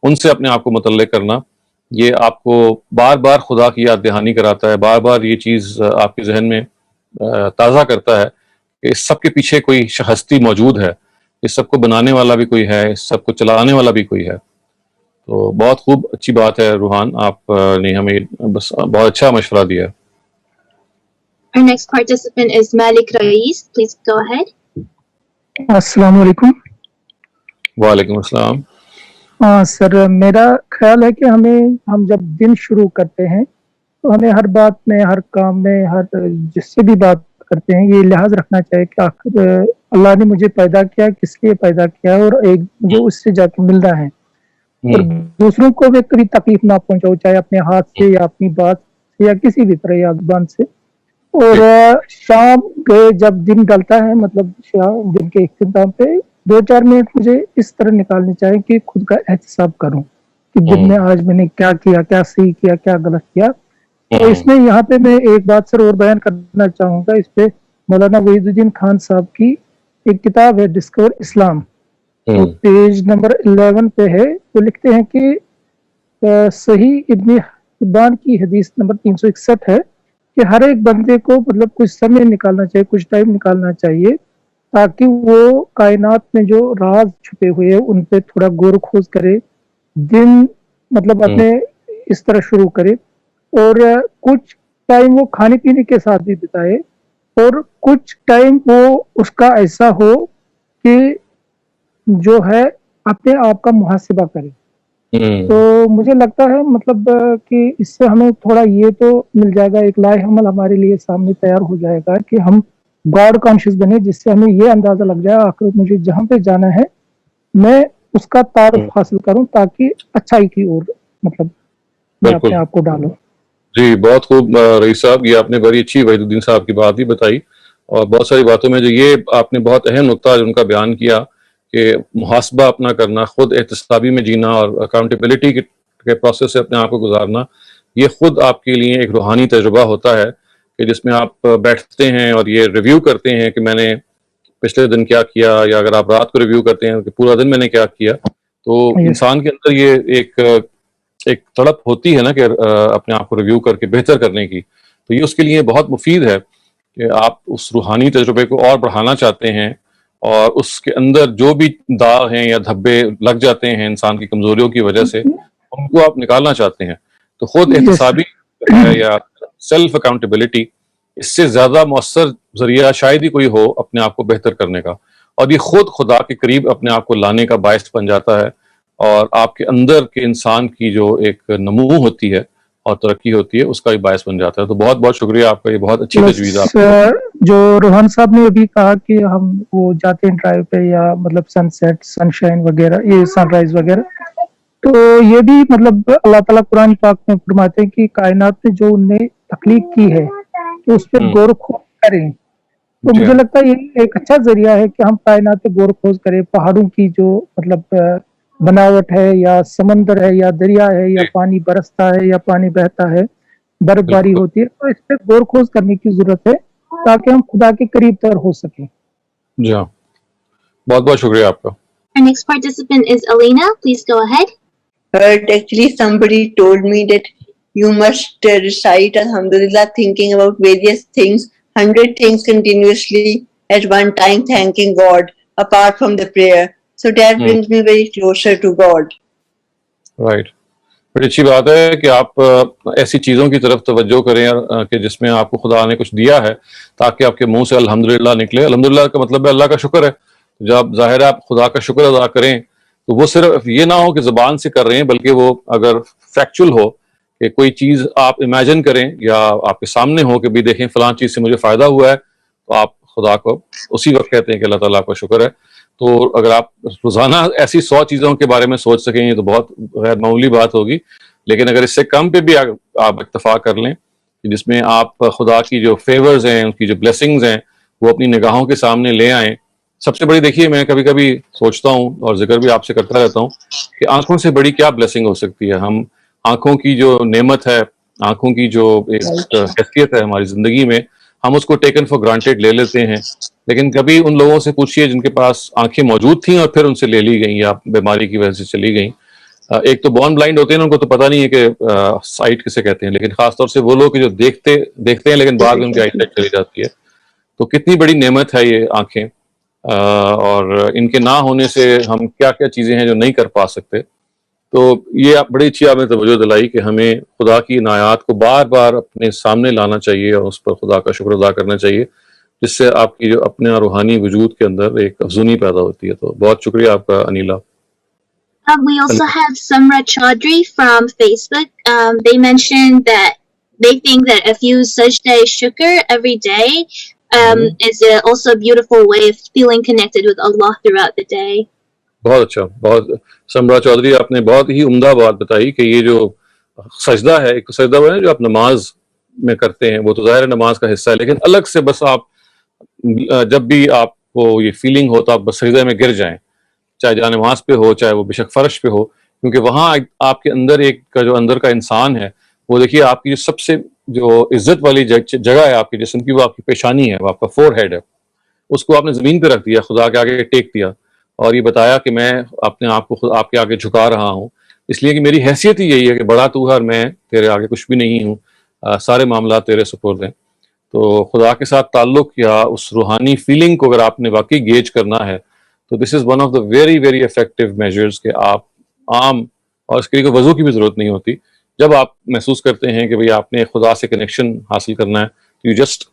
ان سے اپنے آپ کو متعلق کرنا، یہ آپ کو بار بار خدا کی یاد دہانی کراتا ہے، بار بار یہ چیز آپ کے ذہن میں تازہ کرتا ہے کہ اس سب کے پیچھے کوئی ہستی موجود ہے، اس سب کو بنانے والا بھی کوئی ہے، اس سب کو چلانے والا بھی کوئی ہے. تو بہت خوب، اچھی بات ہے روحان، آپ نے ہمیں بس بہت اچھا مشورہ دیا. Our next participant is Malik Rais. Please go ahead. السلام علیکم. وعلیکم السلام. ہاں سر، میرا خیال ہے کہ ہم جب دن شروع کرتے ہیں تو ہمیں ہر بات میں، ہر کام میں، ہر جس سے بھی بات کرتے ہیں یہ لحاظ رکھنا چاہیے کہ آخر اللہ نے مجھے پیدا کیا، کس لیے پیدا کیا ہے، اور ایک مجھے اس سے جا کے ملنا ہے. اور دوسروں کو بھی کبھی تکلیف نہ پہنچاؤ، چاہے اپنے ہاتھ سے یا اپنی بات سے یا کسی بھی طرح یا زبان سے. اور شام کے جب دن ڈلتا ہے، مطلب دن کے اختتام پہ 2-4 منٹ مجھے اس طرح نکالنے چاہیے کہ خود کا احتساب کروں کہ دن میں آج میں نے کیا کیا، کیا صحیح کیا، کیا غلط کیا. تو اس میں یہاں پہ میں ایک بات سر اور بیان کرنا چاہوں گا. اس پہ مولانا وحید الدین خان صاحب کی ایک کتاب ہے ڈسکور اسلام، پیج نمبر 11 پہ ہے. وہ لکھتے ہیں کہ صحیح ابن حبان کی حدیث نمبر 361 ہے کہ ہر ایک بندے کو مطلب کچھ سمے نکالنا چاہیے، کچھ ٹائم نکالنا چاہیے تاکہ وہ کائنات میں جو راز چھپے ہوئے ہیں ان پہ تھوڑا غور و خوض کرے، دن مطلب اپنے اس طرح شروع کرے، اور کچھ ٹائم وہ کھانے پینے کے ساتھ بھی بتائے، اور کچھ ٹائم وہ اس کا ایسا ہو کہ جو ہے اپنے آپ کا محاسبہ کرے. تو مجھے لگتا ہے مطلب کہ اس سے ہمیں تھوڑا یہ تو مل جائے گا، ایک لائح عمل ہمارے لیے سامنے تیار ہو جائے گا کہ ہم گاڈ کانشیس بنے، جس سے ہمیں یہ اندازہ لگ جائے آخر مجھے جہاں پہ جانا ہے میں اس کا تعارف حاصل کروں تاکہ اچھائی کی اور مطلب میں اپنے آپ کو ڈالوں. جی بہت خوب رئیس صاحب، یہ آپ نے بڑی اچھی وحید الدین صاحب کی بات بھی بتائی، اور بہت ساری باتوں میں جو یہ آپ نے بہت اہم نقطہ ان کا بیان کیا کہ محاسبہ اپنا کرنا، خود احتسابی میں جینا اور اکاؤنٹیبلٹی کے پروسیس سے اپنے آپ کو گزارنا، یہ خود آپ کے لیے ایک روحانی تجربہ ہوتا ہے کہ جس میں آپ بیٹھتے ہیں اور یہ ریویو کرتے ہیں کہ میں نے پچھلے دن کیا کیا، یا اگر آپ رات کو ریویو کرتے ہیں کہ پورا دن میں نے کیا کیا. تو انسان کے اندر یہ ایک تڑپ ہوتی ہے نا کہ اپنے آپ کو ریویو کر کے بہتر کرنے کی. تو یہ اس کے لیے بہت مفید ہے کہ آپ اس روحانی تجربے کو اور بڑھانا چاہتے ہیں، اور اس کے اندر جو بھی داغ ہیں یا دھبے لگ جاتے ہیں انسان کی کمزوریوں کی وجہ سے ان کو آپ نکالنا چاہتے ہیں. تو خود احتسابی یا سیلف اکاؤنٹیبلٹی اس سے زیادہ مؤثر ذریعہ شاید ہی کوئی ہو اپنے آپ کو بہتر کرنے کا، اور یہ خود خدا کے قریب اپنے آپ کو لانے کا باعث بن جاتا ہے، اور آپ کے اندر کے انسان کی جو ایک نمو ہوتی ہے اور ترقی ہوتی ہے اس کا بھی باعث بن جاتا ہے. تو بہت بہت شکریہ آپ کا، یہ بہت اچھی تجویز آپ جو روحان صاحب نے ابھی کہا کہ ہم وہ جاتے ہیں ڈرائیو پہ یا مطلب سن سیٹ، سن شائن وغیرہ، یہ سن رائز وغیرہ، تو یہ بھی مطلب اللہ تعالیٰ قرآن پاک میں فرماتے ہیں کہ کائنات میں جو انہیں تخلیق کی ہے کہ اس پہ غور و خوض کریں. تو مجھے لگتا ہے یہ ایک اچھا ذریعہ ہے کہ ہم کائنات پہ غور و خوض کریں. پہاڑوں کی جو مطلب بناوٹ ہے، یا سمندر ہے، یا دریا ہے، یا پانی برستا ہے یا پانی بہتا ہے، برف باری ہوتی ہے، تو اس پہ غور و خوض کرنے کی ضرورت ہے تاکہ ہم خدا کے قریب تر ہو سکیں. جی ہاں، بہت بہت شکریہ آپ کا. Our next participant is Elena. Please go ahead. Actually, somebody told me that you must recite Alhamdulillah, thinking about various things, 100 things continuously at one time, thanking God apart from the prayer. So that brings me very closer to God. Right. بڑی اچھی بات ہے کہ آپ ایسی چیزوں کی طرف توجہ کریں کہ جس میں آپ کو خدا نے کچھ دیا ہے، تاکہ آپ کے منہ سے الحمدللہ نکلے. الحمدللہ کا مطلب ہے اللہ کا شکر ہے. جب ظاہر ہے آپ خدا کا شکر ادا کریں تو وہ صرف یہ نہ ہو کہ زبان سے کر رہے ہیں، بلکہ وہ اگر فیکچول ہو کہ کوئی چیز آپ امیجن کریں یا آپ کے سامنے ہو کہ بھی دیکھیں فلاں چیز سے مجھے فائدہ ہوا ہے، تو آپ خدا کو اسی وقت کہتے ہیں کہ اللہ تعالیٰ کا شکر ہے. تو اگر آپ روزانہ ایسی 100 چیزوں کے بارے میں سوچ سکیں یہ تو بہت غیر معمولی بات ہوگی. لیکن اگر اس سے کم پہ بھی آپ اکتفا کر لیں کہ جس میں آپ خدا کی جو فیورز ہیں، ان کی جو بلیسنگز ہیں وہ اپنی نگاہوں کے سامنے لے آئیں. سب سے بڑی دیکھیے، میں کبھی کبھی سوچتا ہوں اور ذکر بھی آپ سے کرتا رہتا ہوں کہ آنکھوں سے بڑی کیا بلیسنگ ہو سکتی ہے. ہم آنکھوں کی جو نعمت ہے، آنکھوں کی جو ایک حیثیت ہے ہماری زندگی میں، ہم اس کو ٹیکن فار گرانٹیڈ لے لیتے ہیں. لیکن کبھی ان لوگوں سے پوچھیے جن کے پاس آنکھیں موجود تھیں اور پھر ان سے لے لی گئیں یا بیماری کی وجہ سے چلی گئیں. ایک تو بورن بلائنڈ ہوتے ہیں, ان کو تو پتہ نہیں ہے کہ سائٹ کسے کہتے ہیں, لیکن خاص طور سے وہ لوگ جو دیکھتے ہیں لیکن بعد میں ان کی آئی سائٹ چلی جاتی ہے. تو کتنی بڑی نعمت ہے یہ آنکھیں, اور ان کے نہ ہونے سے ہم کیا کیا چیزیں ہیں جو نہیں کر پا سکتے. تو یہ بڑی اچھی آپ نے توجہ دلائی کہ ہمیں خدا کی عنایات کو بار بار اپنے سامنے لانا چاہیے اور اس پر خدا کا شکر ادا کرنا چاہیے, جس سے آپ کی جو اپنے روحانی وجود کے اندر ایک افزونی پیدا ہوتی ہے. تو بہت شکریہ آپ کا Aneela. We also have Samra Chaudhry from Facebook. They mentioned that they think that if you sajda shukr every day is also a beautiful way of feeling connected with Allah throughout the day. بہت اچھا, بہت. سمرا چودھری آپ نے بہت ہی عمدہ بات بتائی کہ یہ جو سجدہ ہے, ایک سجدہ وہ ہے جو آپ نماز میں کرتے ہیں, وہ تو ظاہر نماز کا حصہ ہے, لیکن الگ سے بس آپ جب بھی آپ کو یہ فیلنگ ہو تو آپ بس سجدہ میں گر جائیں, چاہے جا نماز پہ ہو چاہے وہ بے شک فرش پہ ہو, کیونکہ وہاں آپ کے اندر ایک کا جو اندر کا انسان ہے وہ دیکھیے آپ کی جو سب سے جو عزت والی جگہ ہے آپ کے جسم کی, وہ آپ کی پیشانی ہے, وہ آپ کا فور ہیڈ ہے. اس کو آپ نے زمین پہ رکھ دیا, خدا کے آگے ٹیک دیا, اور یہ بتایا کہ میں اپنے آپ کو خود آپ کے آگے جھکا رہا ہوں, اس لیے کہ میری حیثیت ہی یہی ہے کہ بڑا تو ہے اور میں تیرے آگے کچھ بھی نہیں ہوں, سارے معاملات تیرے سپرد ہیں. تو خدا کے ساتھ تعلق یا اس روحانی فیلنگ کو اگر آپ نے واقعی گیج کرنا ہے تو this is one of the very very effective measures کہ آپ عام, اور اس کے لیے وضو کی بھی ضرورت نہیں ہوتی, جب آپ محسوس کرتے ہیں کہ بھئی آپ نے خدا سے کنیکشن حاصل کرنا ہے تو you just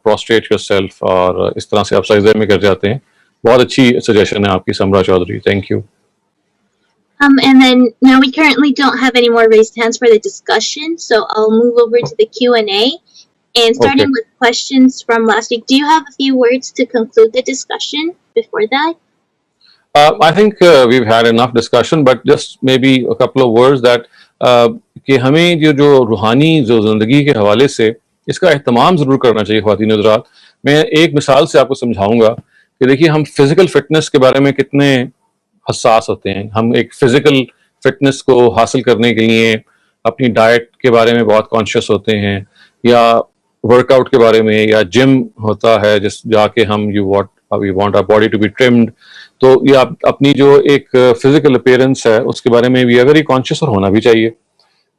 prostrate your self, اور اس طرح سے آپ سجدے میں گر جاتے ہیں. بہت اچھی سجیشن ہے آپ کی Samra Chaudhry, thank you. And then now we currently don't have any more raised hands for the discussion, so I'll move over to the Q&A. And starting with questions from last week, do you have a few words to conclude the discussion before that? I think we've had enough discussion, but just maybe a couple of words that کہ ہمیں جو روحانی جو زندگی کے حوالے سے اس کا اہتمام ضرور کرنا چاہیے خواتین حضرات. میں ایک مثال سے آپ کو سمجھاؤں گا کہ دیکھیے ہم فزیکل فٹنس کے بارے میں کتنے حساس ہوتے ہیں. ہم ایک فزیکل فٹنس کو حاصل کرنے کے لیے اپنی ڈائٹ کے بارے میں بہت کانشیس ہوتے ہیں, یا ورک آؤٹ کے بارے میں, یا جم ہوتا ہے جس جا کے ہم we want our body to be trimmed. تو یہ اپنی جو ایک فزیکل اپیرنس ہے اس کے بارے میں وی آر ویری کانشیس, اور ہونا بھی چاہیے.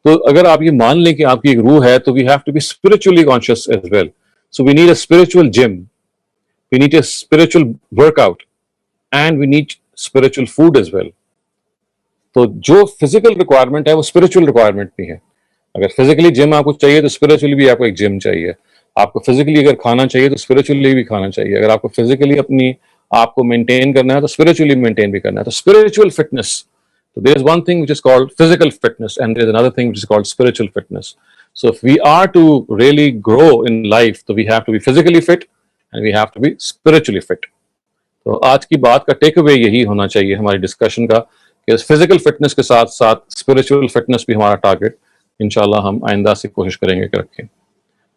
تو اگر آپ یہ مان لیں کہ آپ کی ایک روح ہے تو we have to be spiritually conscious as well. So we need a spiritual gym, we need a spiritual workout, and we need spiritual food as well. تو جو فزیکل ریکوائرمنٹ ہے وہ اسپرچوئل ریکوائرمنٹ بھی ہے. اگر physically جم آپ کو چاہیے تو اسپرچولی بھی آپ کو ایک جم چاہیے. آپ کو فزیکلی اگر کھانا چاہیے تو اسپرچولی بھی کھانا چاہیے. اگر آپ کو فزیکلی اپنی آپ کو مینٹین کرنا ہے تو اسپرچولی مینٹین بھی کرنا ہے. تو spiritual fitness, so there is one thing which is called physical fitness and there is another thing which is called spiritual fitness. So if we are to really grow in life, so we have to be physically fit and we have to be spiritually fit. تو آج کی بات کا ٹیک اوے یہی ہونا چاہیے ہماری discussion کا کہ فزیکل فٹنس کے ساتھ ساتھ اسپرچوئل فٹنس بھی ہمارا ٹارگیٹ انشاءاللہ ہم آئندہ سے کوشش کریں گے کہ رکھیں.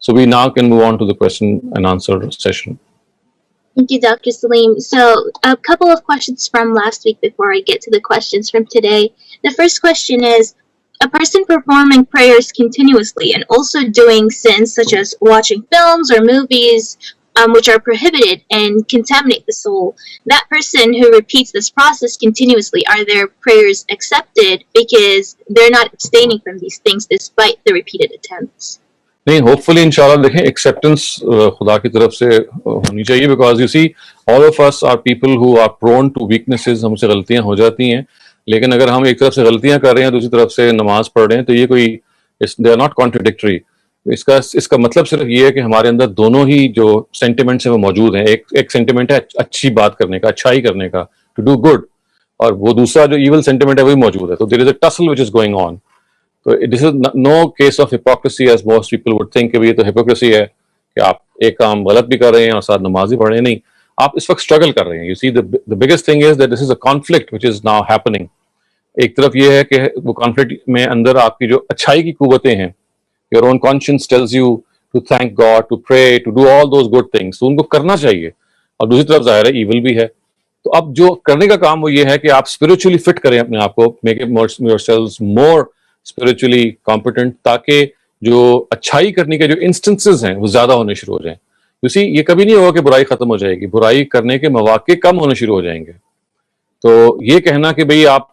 So we now can move on to the question and answer session. Thank you, Dr. Salim. So a couple of questions from last week before I get to the questions from today. The first question is, a person performing prayers continuously and also doing sins such as watching films or movies which are prohibited and contaminate the soul, that person who repeats this process continuously, are their prayers accepted because they're not abstaining from these things despite the repeated attempts? نہیں, hopefully انشاءاللہ دیکھیں acceptance خدا کی طرف سے ہونی چاہیے, because you see all of us are people who are prone to weaknesses. ہم سے غلطیاں ہو جاتی ہیں, لیکن اگر ہم ایک طرف سے غلطیاں کر رہے ہیں دوسری طرف سے نماز پڑھ رہے ہیں تو یہ کوئی دے آر ناٹ کانٹرڈکٹری. اس کا مطلب صرف یہ ہے کہ ہمارے اندر دونوں ہی جو سینٹیمنٹس ہیں وہ موجود ہیں. ایک سینٹیمنٹ ہے اچھی بات کرنے کا, اچھائی کرنے کا, ٹو ڈو گڈ, اور وہ دوسرا جو ایول سینٹیمنٹ ہے وہی موجود ہے. تو دیر از اے ٹسل وچ از گوئنگ آن. تو this is no case of hypocrisy as most people would think کہ یہ تو ہپوکریسی ہے کہ آپ ایک کام غلط بھی کر رہے ہیں اور ساتھ نماز بھی پڑھ رہے ہیں. نہیں, آپ اس وقت اسٹرگل کر رہے ہیں. You see the biggest thing is that this is a conflict which is now happening. ایک طرف یہ ہے کہ وہ کانفلکٹ میں اندر آپ کی جو اچھائی کی قوتیں ہیں, your own conscience tells you to thank God, to pray, to do all those good things, تو ان کو کرنا چاہیے, اور دوسری طرف ظاہر ہے ایول بھی ہے. تو اب جو کرنے کا کام وہ یہ ہے کہ آپ اسپرچولی فٹ کریں اپنے آپ کو, make yourselves more spiritually competent, تاکہ جو اچھائی کرنے کے جو انسٹنسز ہیں وہ زیادہ ہونے شروع ہو جائیں. اسی یہ کبھی نہیں ہوگا کہ برائی ختم ہو جائے گی, برائی کرنے کے مواقع کم ہونے شروع ہو جائیں گے. تو یہ کہنا کہ بھئی آپ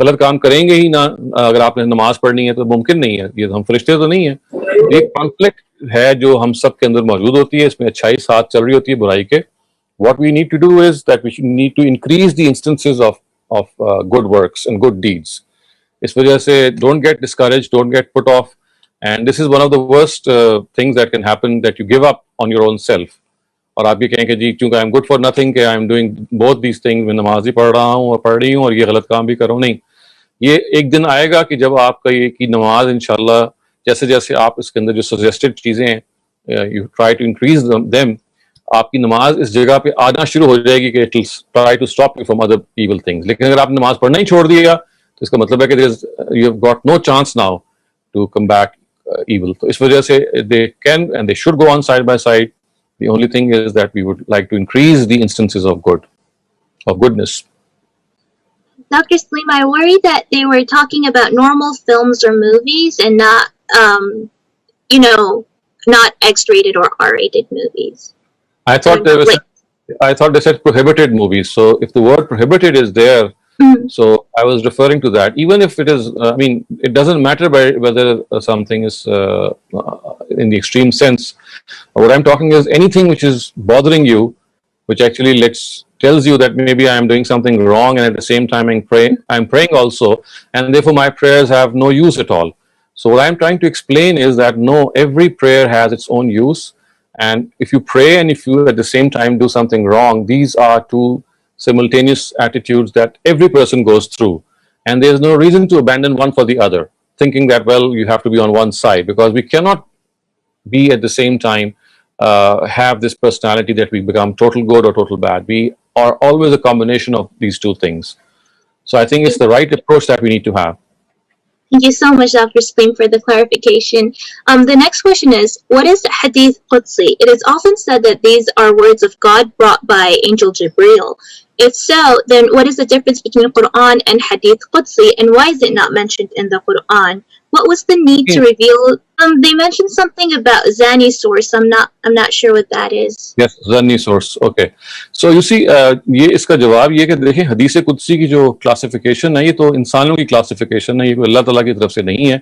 غلط کام کریں گے ہی نہ اگر آپ نے نماز پڑھنی ہے تو ممکن نہیں ہے. یہ ہم فرشتے تو نہیں ہیں. ایک کانفلکٹ ہے جو ہم سب کے اندر موجود ہوتی ہے, اس میں اچھائی ساتھ چل رہی ہوتی ہے برائی کے. What we need to do is that we need to increase the instances of good works and good deeds. اس وجہ سے don't get discouraged, don't get put off, and this is one of the worst things that can happen, that you give up on your own self. اور آپ یہ کہیں کہ جی چونکہ I'm good for nothing, کہ I'm doing both these things, میں نماز بھی پڑھ رہا ہوں اور پڑھ رہی ہوں اور یہ غلط کام بھی کروں. نہیں, یہ ایک دن آئے گا کہ جب آپ کا یہ کی نماز انشاءاللہ جیسے جیسے آپ اس کے اندر جو سجیسٹڈ چیزیں ہیں you try to increase them, آپ کی نماز اس جگہ پہ آنا شروع ہو جائے گی کہ it will try to stop you from other evil things. لیکن اگر آپ نماز پڑھنا ہی چھوڑ دیا تو اس کا مطلب ہے کہ you have got no chance now to combat evil. تو اس وجہ سے they can and they should go on side by side. The only thing is that we would like to increase the instances of goodness. Dr. Salim, I worry that they were talking about normal films or movies and not, not X-rated or R-rated movies. I thought they said prohibited movies. So if the word prohibited is there, so I was referring to that. Even if it is, I mean, it doesn't matter whether something is in the extreme sense. What I'm talking is anything which is bothering you, which actually tells you that maybe I am doing something wrong, and at the same time I'm praying also, and therefore my prayers have no use at all. So what I'm trying to explain is that no, every prayer has its own use. And if you pray and if you at the same time do something wrong, these are two simultaneous attitudes that every person goes through. And there's no reason to abandon one for the other, thinking that, well, you have to be on one side, because we cannot be at the same time have this personality that we become total good or total bad. We are always a combination of these two things. So I think it's the right approach that we need to have. Thank you so much, Dr. Salim, for the clarification. The next question is, what is Hadith Qudsi? It is often said that these are words of God brought by Angel Jibreel. If so, then what is the difference between Quran and Hadith Qudsi, and why is it not mentioned in the Quran? What was the need to reveal? They mentioned something about Zani source. I'm not sure what that is. Yes, Zani source. Okay. So you see, یہ اس کا جواب یہ کہ دیکھیں حدیث قدسی کی جو classification ہے یہ تو انسانوں کی کلاسیفیکیشن ہے, یہ کوئی اللہ تعالیٰ کی طرف سے نہیں ہے.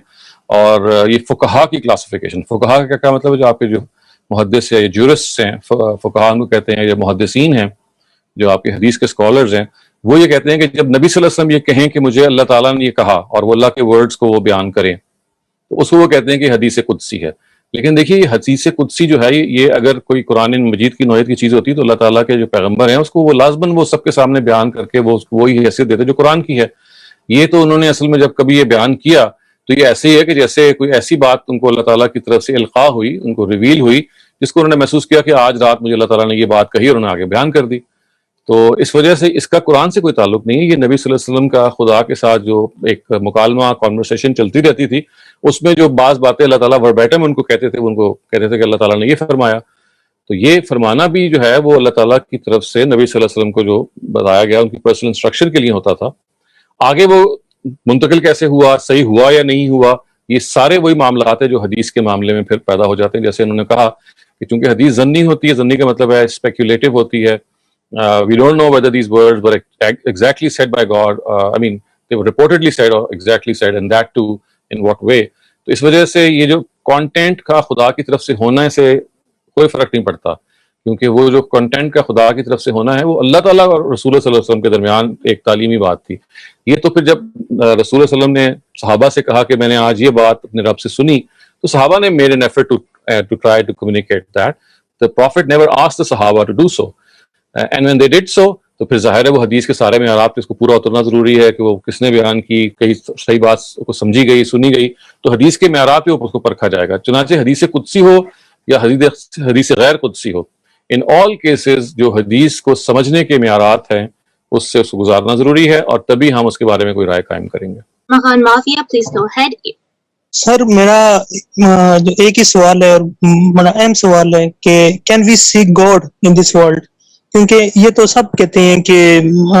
اور یہ فقہا کی کلاسیفیکیشن. فقہا کا کیا مطلب ہے؟ جو آپ کے جو محدث یا جورسٹ ہیں, فقہا کو کہتے ہیں, یا محدثین ہیں جو آپ کے حدیث کے اسکالرز ہیں, وہ یہ کہتے ہیں کہ جب نبی صلی اللہ علیہ وسلم یہ کہیں کہ مجھے اللہ تعالیٰ نے یہ کہا اور وہ اللہ کے ورڈز کو وہ بیان کریں, تو اس کو وہ کہتے ہیں کہ حدیث قدسی ہے. لیکن دیکھیے یہ حدیث قدسی جو ہے یہ اگر کوئی قرآن مجید کی نوعیت کی چیز ہوتی تو اللہ تعالیٰ کے جو پیغمبر ہیں اس کو وہ لازماً وہ سب کے سامنے بیان کر کے وہ وہی حیثیت دیتے جو قرآن کی ہے. یہ تو انہوں نے اصل میں جب کبھی یہ بیان کیا تو یہ ایسے ہی ہے کہ جیسے کوئی ایسی بات ان کو اللہ تعالیٰ کی طرف سے القاء ہوئی, ان کو ریویل ہوئی, جس کو انہوں نے محسوس کیا کہ آج رات مجھے اللہ تعالیٰ نے یہ بات کہی اور انہوں نے آگے بیان کر دی. تو اس وجہ سے اس کا قرآن سے کوئی تعلق نہیں ہے. یہ نبی صلی اللہ علیہ وسلم کا خدا کے ساتھ جو ایک مکالمہ کانورسیشن چلتی رہتی تھی, اس میں جو بعض باتیں اللہ تعالیٰ وربیٹم ان کو کہتے تھے, ان کو کہتے تھے کہ اللہ تعالیٰ نے یہ فرمایا. تو یہ فرمانا بھی جو ہے وہ اللہ تعالیٰ کی طرف سے نبی صلی اللہ علیہ وسلم کو جو بتایا گیا ان کی پرسنل انسٹرکشن کے لیے ہوتا تھا. آگے وہ منتقل کیسے ہوا, صحیح ہوا یا نہیں ہوا, یہ سارے وہی معاملات ہیں جو حدیث کے معاملے میں پھر پیدا ہو جاتے ہیں. جیسے انہوں نے کہا کہ چونکہ حدیث ظنی ہوتی ہے, ظنی کا مطلب ہے اسپیکولیٹو ہوتی ہے. We don't know whether these words were exactly said by God. I mean, they were reportedly said or exactly said, and that too in what way. تو اس وجہ سے یہ جو کانٹینٹ کا خدا کی طرف سے ہونے سے کوئی فرق نہیں پڑتا, کیونکہ وہ جو کنٹینٹ کا خدا کی طرف سے ہونا ہے وہ اللہ تعالیٰ اور رسول صلی اللہ علیہ وسلم کے درمیان ایک تعلیمی بات تھی. یہ تو پھر جب رسول صلی اللہ علیہ وسلم نے صحابہ سے کہا کہ میں نے آج یہ بات اپنے رب سے سنی, تو صحابہ نے made an effort to try to communicate that. The Prophet never asked the Sahaba to do so. And when they did so, تو پھر ظاہر ہے وہ حدیث کے سارے معیارات پہ اس کو پورا اترنا ضروری ہے کہ وہ کس نے بیان کی, کہیں صحیح بات کو سمجھی گئی, سنی گئی, تو حدیث کے معیارات پہ اس کو پرکھا جائے گا. چنانچہ حدیث قدسی ہو یا حدیث غیر قدسی ہو, ان آل کیسز جو حدیث کو سمجھنے کے معیارات ہیں اس سے اس کو گزارنا ضروری ہے, اور تبھی ہم اس کے بارے میں کوئی رائے قائم کریں گے. Mahan Mafia, please go ahead. سر میرا جو ایک ہی سوال ہے اور بڑا اہم سوال ہے کہ can we see God in this world, کیونکہ یہ تو سب کہتے ہیں کہ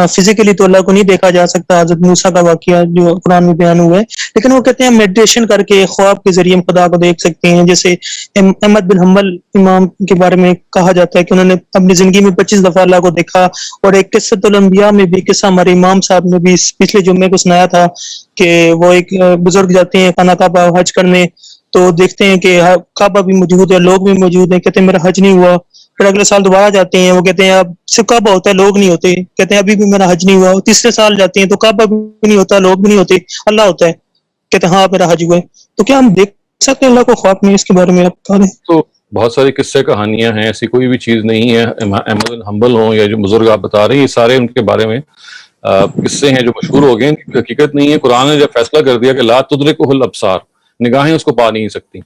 فزیکلی تو اللہ کو نہیں دیکھا جا سکتا، حضرت موسیٰ کا واقعہ جو قرآن میں بیان ہوا ہے، لیکن وہ کہتے ہیں میڈیٹیشن کر کے خواب کے ذریعے ہم خدا کو دیکھ سکتے ہیں. جیسے احمد بن حنبل امام کے بارے میں کہا جاتا ہے کہ انہوں نے اپنی زندگی میں 25 دفعہ اللہ کو دیکھا. اور ایک قصۃ الانبیاء میں بھی قصہ ہمارے امام صاحب نے بھی پچھلے جمعے کو سنایا تھا کہ وہ ایک بزرگ جاتے ہیں خانہ کعبہ حج کرنے، تو دیکھتے ہیں کہ کعبہ بھی موجود ہے، لوگ بھی موجود ہیں، کہتے ہیں میرا حج نہیں ہوا. پھر اگلے سال دوبارہ جاتے ہیں، وہ کہتے ہیں اب صرف کعبہ ہوتا ہے لوگ نہیں ہوتے، کہتے ہیں ابھی بھی میرا حج نہیں ہوا. تیسرے سال جاتے ہیں تو کعبہ بھی نہیں ہوتا، لوگ بھی نہیں ہوتے، اللہ ہوتا ہے، کہتے ہیں ہاں میرا حج ہوا ہے. تو کیا ہم دیکھ سکتے ہیں اللہ کو خواب میں؟ اس کے بارے میں آپ بتا دیں. تو بہت ساری قصے کہانیاں ہیں، ایسی کوئی بھی چیز نہیں ہے. احمد بن حنبل ہوں یا جو بزرگ آپ بتا رہے ہیں، یہ سارے ان کے بارے میں قصے ہیں جو مشہور ہو گئے، حقیقت نہیں ہے. قرآن نے جب فیصلہ کر دیا کہ لا تدرکہ الابصار، نگاہیں اس کو پا نہیں سکتی،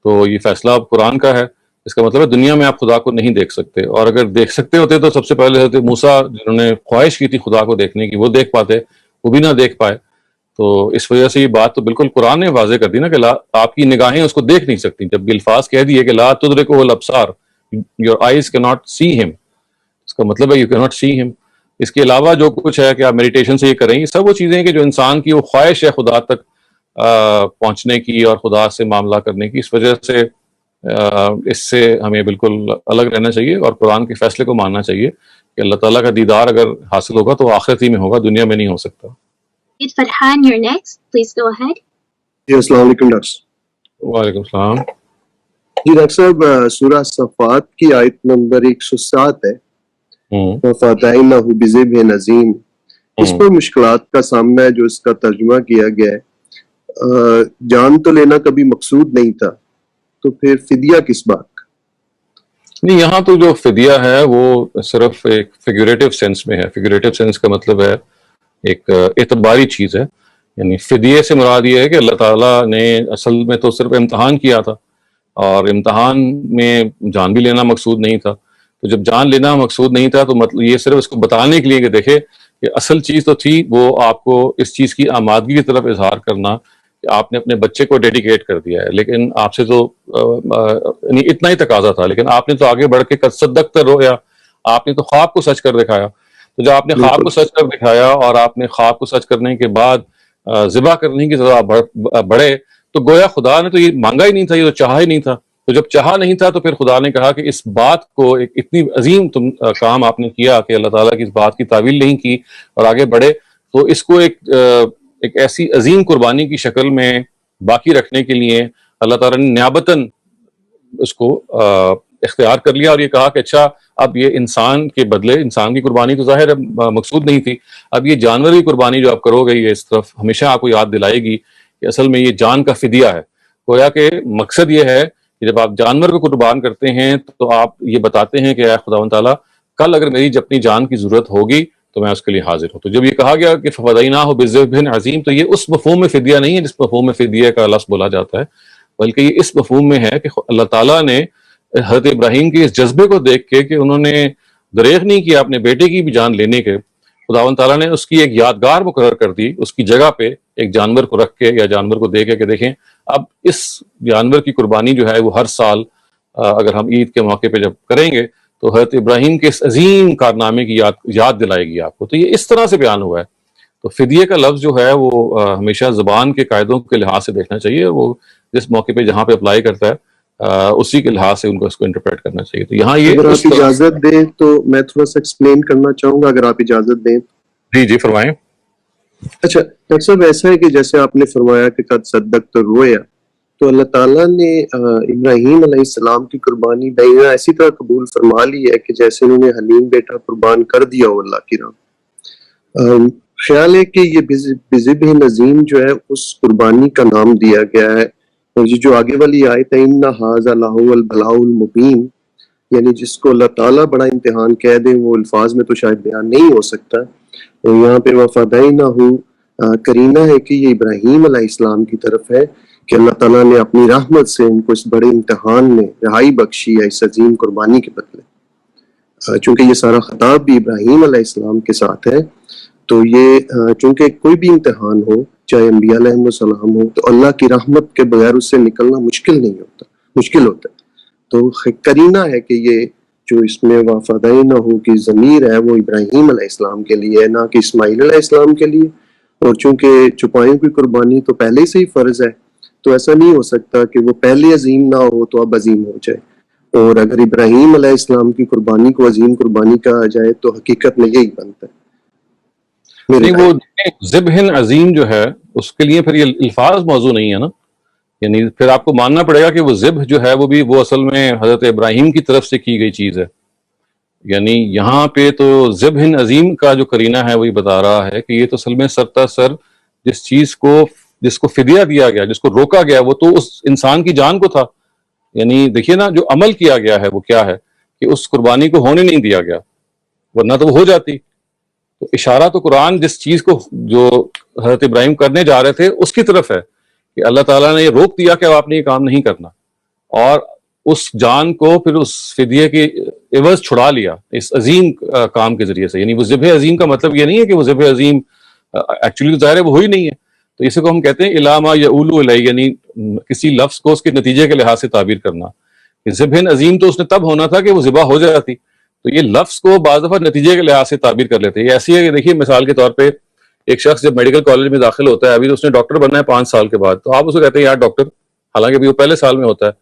تو یہ فیصلہ اب قرآن کا ہے. اس کا مطلب ہے دنیا میں آپ خدا کو نہیں دیکھ سکتے، اور اگر دیکھ سکتے ہوتے تو سب سے پہلے حضرت موسیٰ جنہوں نے خواہش کی تھی خدا کو دیکھنے کی، وہ دیکھ پاتے، وہ بھی نہ دیکھ پائے. تو اس وجہ سے یہ بات تو بالکل قرآن نے واضح کر دی نا کہ آپ کی نگاہیں اس کو دیکھ نہیں سکتی. جب الفاظ کہہ دیے کہ لا تدرکہ الابصار، یور آئیز کی ناٹ سی ہم، اس کا مطلب ہے یو کی ناٹ سی ہم. اس کے علاوہ جو کچھ ہے کہ آپ میڈیٹیشن سے یہ کریں، یہ سب وہ چیزیں ہیں کہ جو انسان کی وہ خواہش ہے خدا تک پہنچنے کی اور خدا سے معاملہ کرنے کی. اس وجہ سے اس سے ہمیں بالکل الگ رہنا چاہیے اور قرآن کے فیصلے کو ماننا چاہیے کہ اللہ تعالیٰ کا دیدار اگر حاصل ہوگا تو آخرت ہی میں ہوگا، دنیا میں نہیں ہو سکتا. Farhan, you're next. Please go ahead. جی السلام علیکم ڈاکٹر صاحب. وعلیکم السلام. جی ڈاکٹر صاحب، سورہ صفات کی آیت نمبر 107 ہے، وَفَدَيْنَاهُ بِذِبْحٍ عَظِيمٍ. اس پر مشکلات کا سامنا ہے جو اس کا ترجمہ کیا گیا ہے. جان تو لینا کبھی مقصود نہیں تھا، تو پھر فدیہ کس بات کا؟ نہیں، یہاں تو جو فدیہ ہے وہ صرف ایک فیگوریٹو سینس میں ہے. فیگوریٹو سینس کا مطلب ہے ایک اعتباری چیز ہے. یعنی فدیے سے مراد یہ ہے کہ اللہ تعالیٰ نے اصل میں تو صرف امتحان کیا تھا، اور امتحان میں جان بھی لینا مقصود نہیں تھا. تو جب جان لینا مقصود نہیں تھا تو مطلب یہ صرف اس کو بتانے کے لیے کہ دیکھے کہ اصل چیز تو تھی وہ آپ کو اس چیز کی آمادگی کی طرف اظہار کرنا کہ آپ نے اپنے بچے کو ڈیڈیکیٹ کر دیا ہے. لیکن آپ سے تو یعنی اتنا ہی تقاضا تھا، لیکن آپ نے تو آگے بڑھ کے قد صدقت رویا، آپ نے تو خواب کو سچ کر دکھایا. تو جب آپ نے خواب کو سچ کر دکھایا اور آپ نے خواب کو سچ کرنے کے بعد ذبح کرنے کی طرح بڑھے، تو گویا خدا نے تو یہ مانگا ہی نہیں تھا، یہ تو چاہا ہی نہیں تھا. تو جب چاہا نہیں تھا تو پھر خدا نے کہا کہ اس بات کو، ایک اتنی عظیم کام آپ نے کیا کہ اللہ تعالیٰ کی اس بات کی تعویل نہیں کی اور آگے بڑھے، تو اس کو ایک ایسی عظیم قربانی کی شکل میں باقی رکھنے کے لیے اللہ تعالیٰ نے نیابتاً اس کو اختیار کر لیا اور یہ کہا کہ اچھا اب یہ انسان کے بدلے، انسان کی قربانی تو ظاہر مقصود نہیں تھی، اب یہ جانور کی قربانی جو آپ کرو گے یہ اس طرف ہمیشہ آپ کو یاد دلائے گی کہ اصل میں یہ جان کا فدیہ ہے. گویا کہ مقصد یہ ہے کہ جب آپ جانور کو قربان کرتے ہیں تو آپ یہ بتاتے ہیں کہ اے خداوند تعالیٰ، کل اگر میری اپنی جان کی ضرورت ہوگی تو میں اس کے لیے حاضر ہوں. تو جب یہ کہا گیا کہ فَفَدَيْنَاهُ بِذِبْحٍ عَظِيمٍ، تو یہ اس مفہوم میں فدیہ نہیں ہے جس مفہوم میں فدیہ کا لفظ بولا جاتا ہے، بلکہ یہ اس مفہوم میں ہے کہ اللہ تعالیٰ نے حضرت ابراہیم کے اس جذبے کو دیکھ کے کہ انہوں نے دریغ نہیں کیا اپنے بیٹے کی بھی جان لینے کے، خداوند تعالیٰ نے اس کی ایک یادگار مقرر کر دی، اس کی جگہ پہ ایک جانور کو رکھ کے یا جانور کو دے کے کہ دیکھیں اب اس جانور کی قربانی جو ہے وہ ہر سال اگر ہم عید کے موقع پہ جب کریں گے تو حضرت ابراہیم کے اس عظیم کارنامے کی یاد دلائے گی آپ کو. تو یہ اس طرح سے بیان ہوا ہے. تو فدیے کا لفظ جو ہے وہ ہمیشہ زبان کے قاعدوں کے لحاظ سے دیکھنا چاہیے، وہ جس موقع پہ جہاں پہ اپلائی کرتا ہے اسی کے لحاظ سے ان کو اس کو انٹرپریٹ کرنا چاہیے. تو یہاں یہ اگر آپ اجازت دیں تو میں تھوڑا سا ایکسپلین کرنا چاہوں گا، اگر آپ اجازت دیں. جی فرمائیں. اچھا ڈاکٹر صاحب، ایسا ہے کہ جیسے آپ نے فرمایا کہ قد صدقت رویا، تو اللہ تعالیٰ نے ابراہیم علیہ السلام کی قربانی بینا ایسی طرح قبول فرما لی ہے کہ جیسے انہوں نے حلیم بیٹا قربان کر دیا ہو اللہ کی راہ. خیال ہے کہ یہ بذبح عظیم جو ہے اس قربانی کا نام دیا گیا ہے. اور یہ جو آگے والی آیت ہے ان ھذا لہو البلاء المبین، یعنی جس کو اللہ تعالیٰ بڑا امتحان کہہ دیں وہ الفاظ میں تو شاید بیان نہیں ہو سکتا. اور یہاں پہ وفدینہ کرینہ ہے کہ یہ ابراہیم علیہ السلام کی طرف ہے کہ اللہ تعالیٰ نے اپنی رحمت سے ان کو اس بڑے امتحان میں رہائی بخشی ہے اس عظیم قربانی کے بدلے. چونکہ یہ سارا خطاب بھی ابراہیم علیہ السلام کے ساتھ ہے، تو یہ چونکہ کوئی بھی امتحان ہو، چاہے انبیاء علیہ السلام ہو، تو اللہ کی رحمت کے بغیر اس سے نکلنا مشکل ہوتا ہے. تو کرینہ ہے کہ یہ جو اس میں وفدینہ کی ضمیر ہے وہ ابراہیم علیہ السلام کے لیے ہے، نہ کہ اسماعیل علیہ السلام کے لیے. اور چونکہ چپائیوں کی قربانی تو پہلے سے ہی فرض ہے، تو ایسا نہیں ہو سکتا کہ وہ پہلے عظیم نہ ہو تو اب عظیم ہو جائے. اور اگر ابراہیم علیہ السلام کی قربانی کو عظیم قربانی کہا جائے تو حقیقت میں یہی بنتا ہے. نہیں، وہ ذبح عظیم جو ہے اس کے لیے پھر یہ الفاظ موضوع نہیں ہے نا. یعنی پھر آپ کو ماننا پڑے گا کہ وہ ذبح جو ہے وہ بھی وہ اصل میں حضرت ابراہیم کی طرف سے کی گئی چیز ہے. یعنی یہاں پہ تو ذبح عظیم کا جو قرینہ ہے وہی بتا رہا ہے کہ یہ تو اصل میں سرتا سر جس کو فدیہ دیا گیا، جس کو روکا گیا، وہ تو اس انسان کی جان کو تھا. یعنی دیکھیے نا، جو عمل کیا گیا ہے وہ کیا ہے کہ اس قربانی کو ہونے نہیں دیا گیا، ورنہ تو وہ ہو جاتی. تو اشارہ تو قرآن جس چیز کو جو حضرت ابراہیم کرنے جا رہے تھے اس کی طرف ہے کہ اللہ تعالیٰ نے یہ روک دیا کہ آپ نے یہ کام نہیں کرنا، اور اس جان کو پھر اس فدیے کی عوض چھڑا لیا اس عظیم کام کے ذریعے سے. یعنی وہ ذبح عظیم کا مطلب یہ نہیں ہے کہ وہ ذبح عظیم ایکچولی ظاہر ہے وہ ہوئی نہیں ہے. تو اسے کو ہم کہتے ہیں علامہ یعول الیہ، یعنی کسی لفظ کو اس کے نتیجے کے لحاظ سے تعبیر کرنا. کہ ذبح عظیم تو اس نے تب ہونا تھا کہ وہ ذبح ہو جاتی، تو یہ لفظ کو بعض دفعہ نتیجے کے لحاظ سے تعبیر کر لیتے ہیں. یہ ایسی ہے کہ دیکھیے مثال کے طور پہ ایک شخص جب میڈیکل کالج میں داخل ہوتا ہے، ابھی تو اس نے ڈاکٹر بننا ہے 5 سال کے بعد، تو آپ اسے کہتے ہیں یار ڈاکٹر، حالانکہ ابھی وہ پہلے سال میں ہوتا ہے،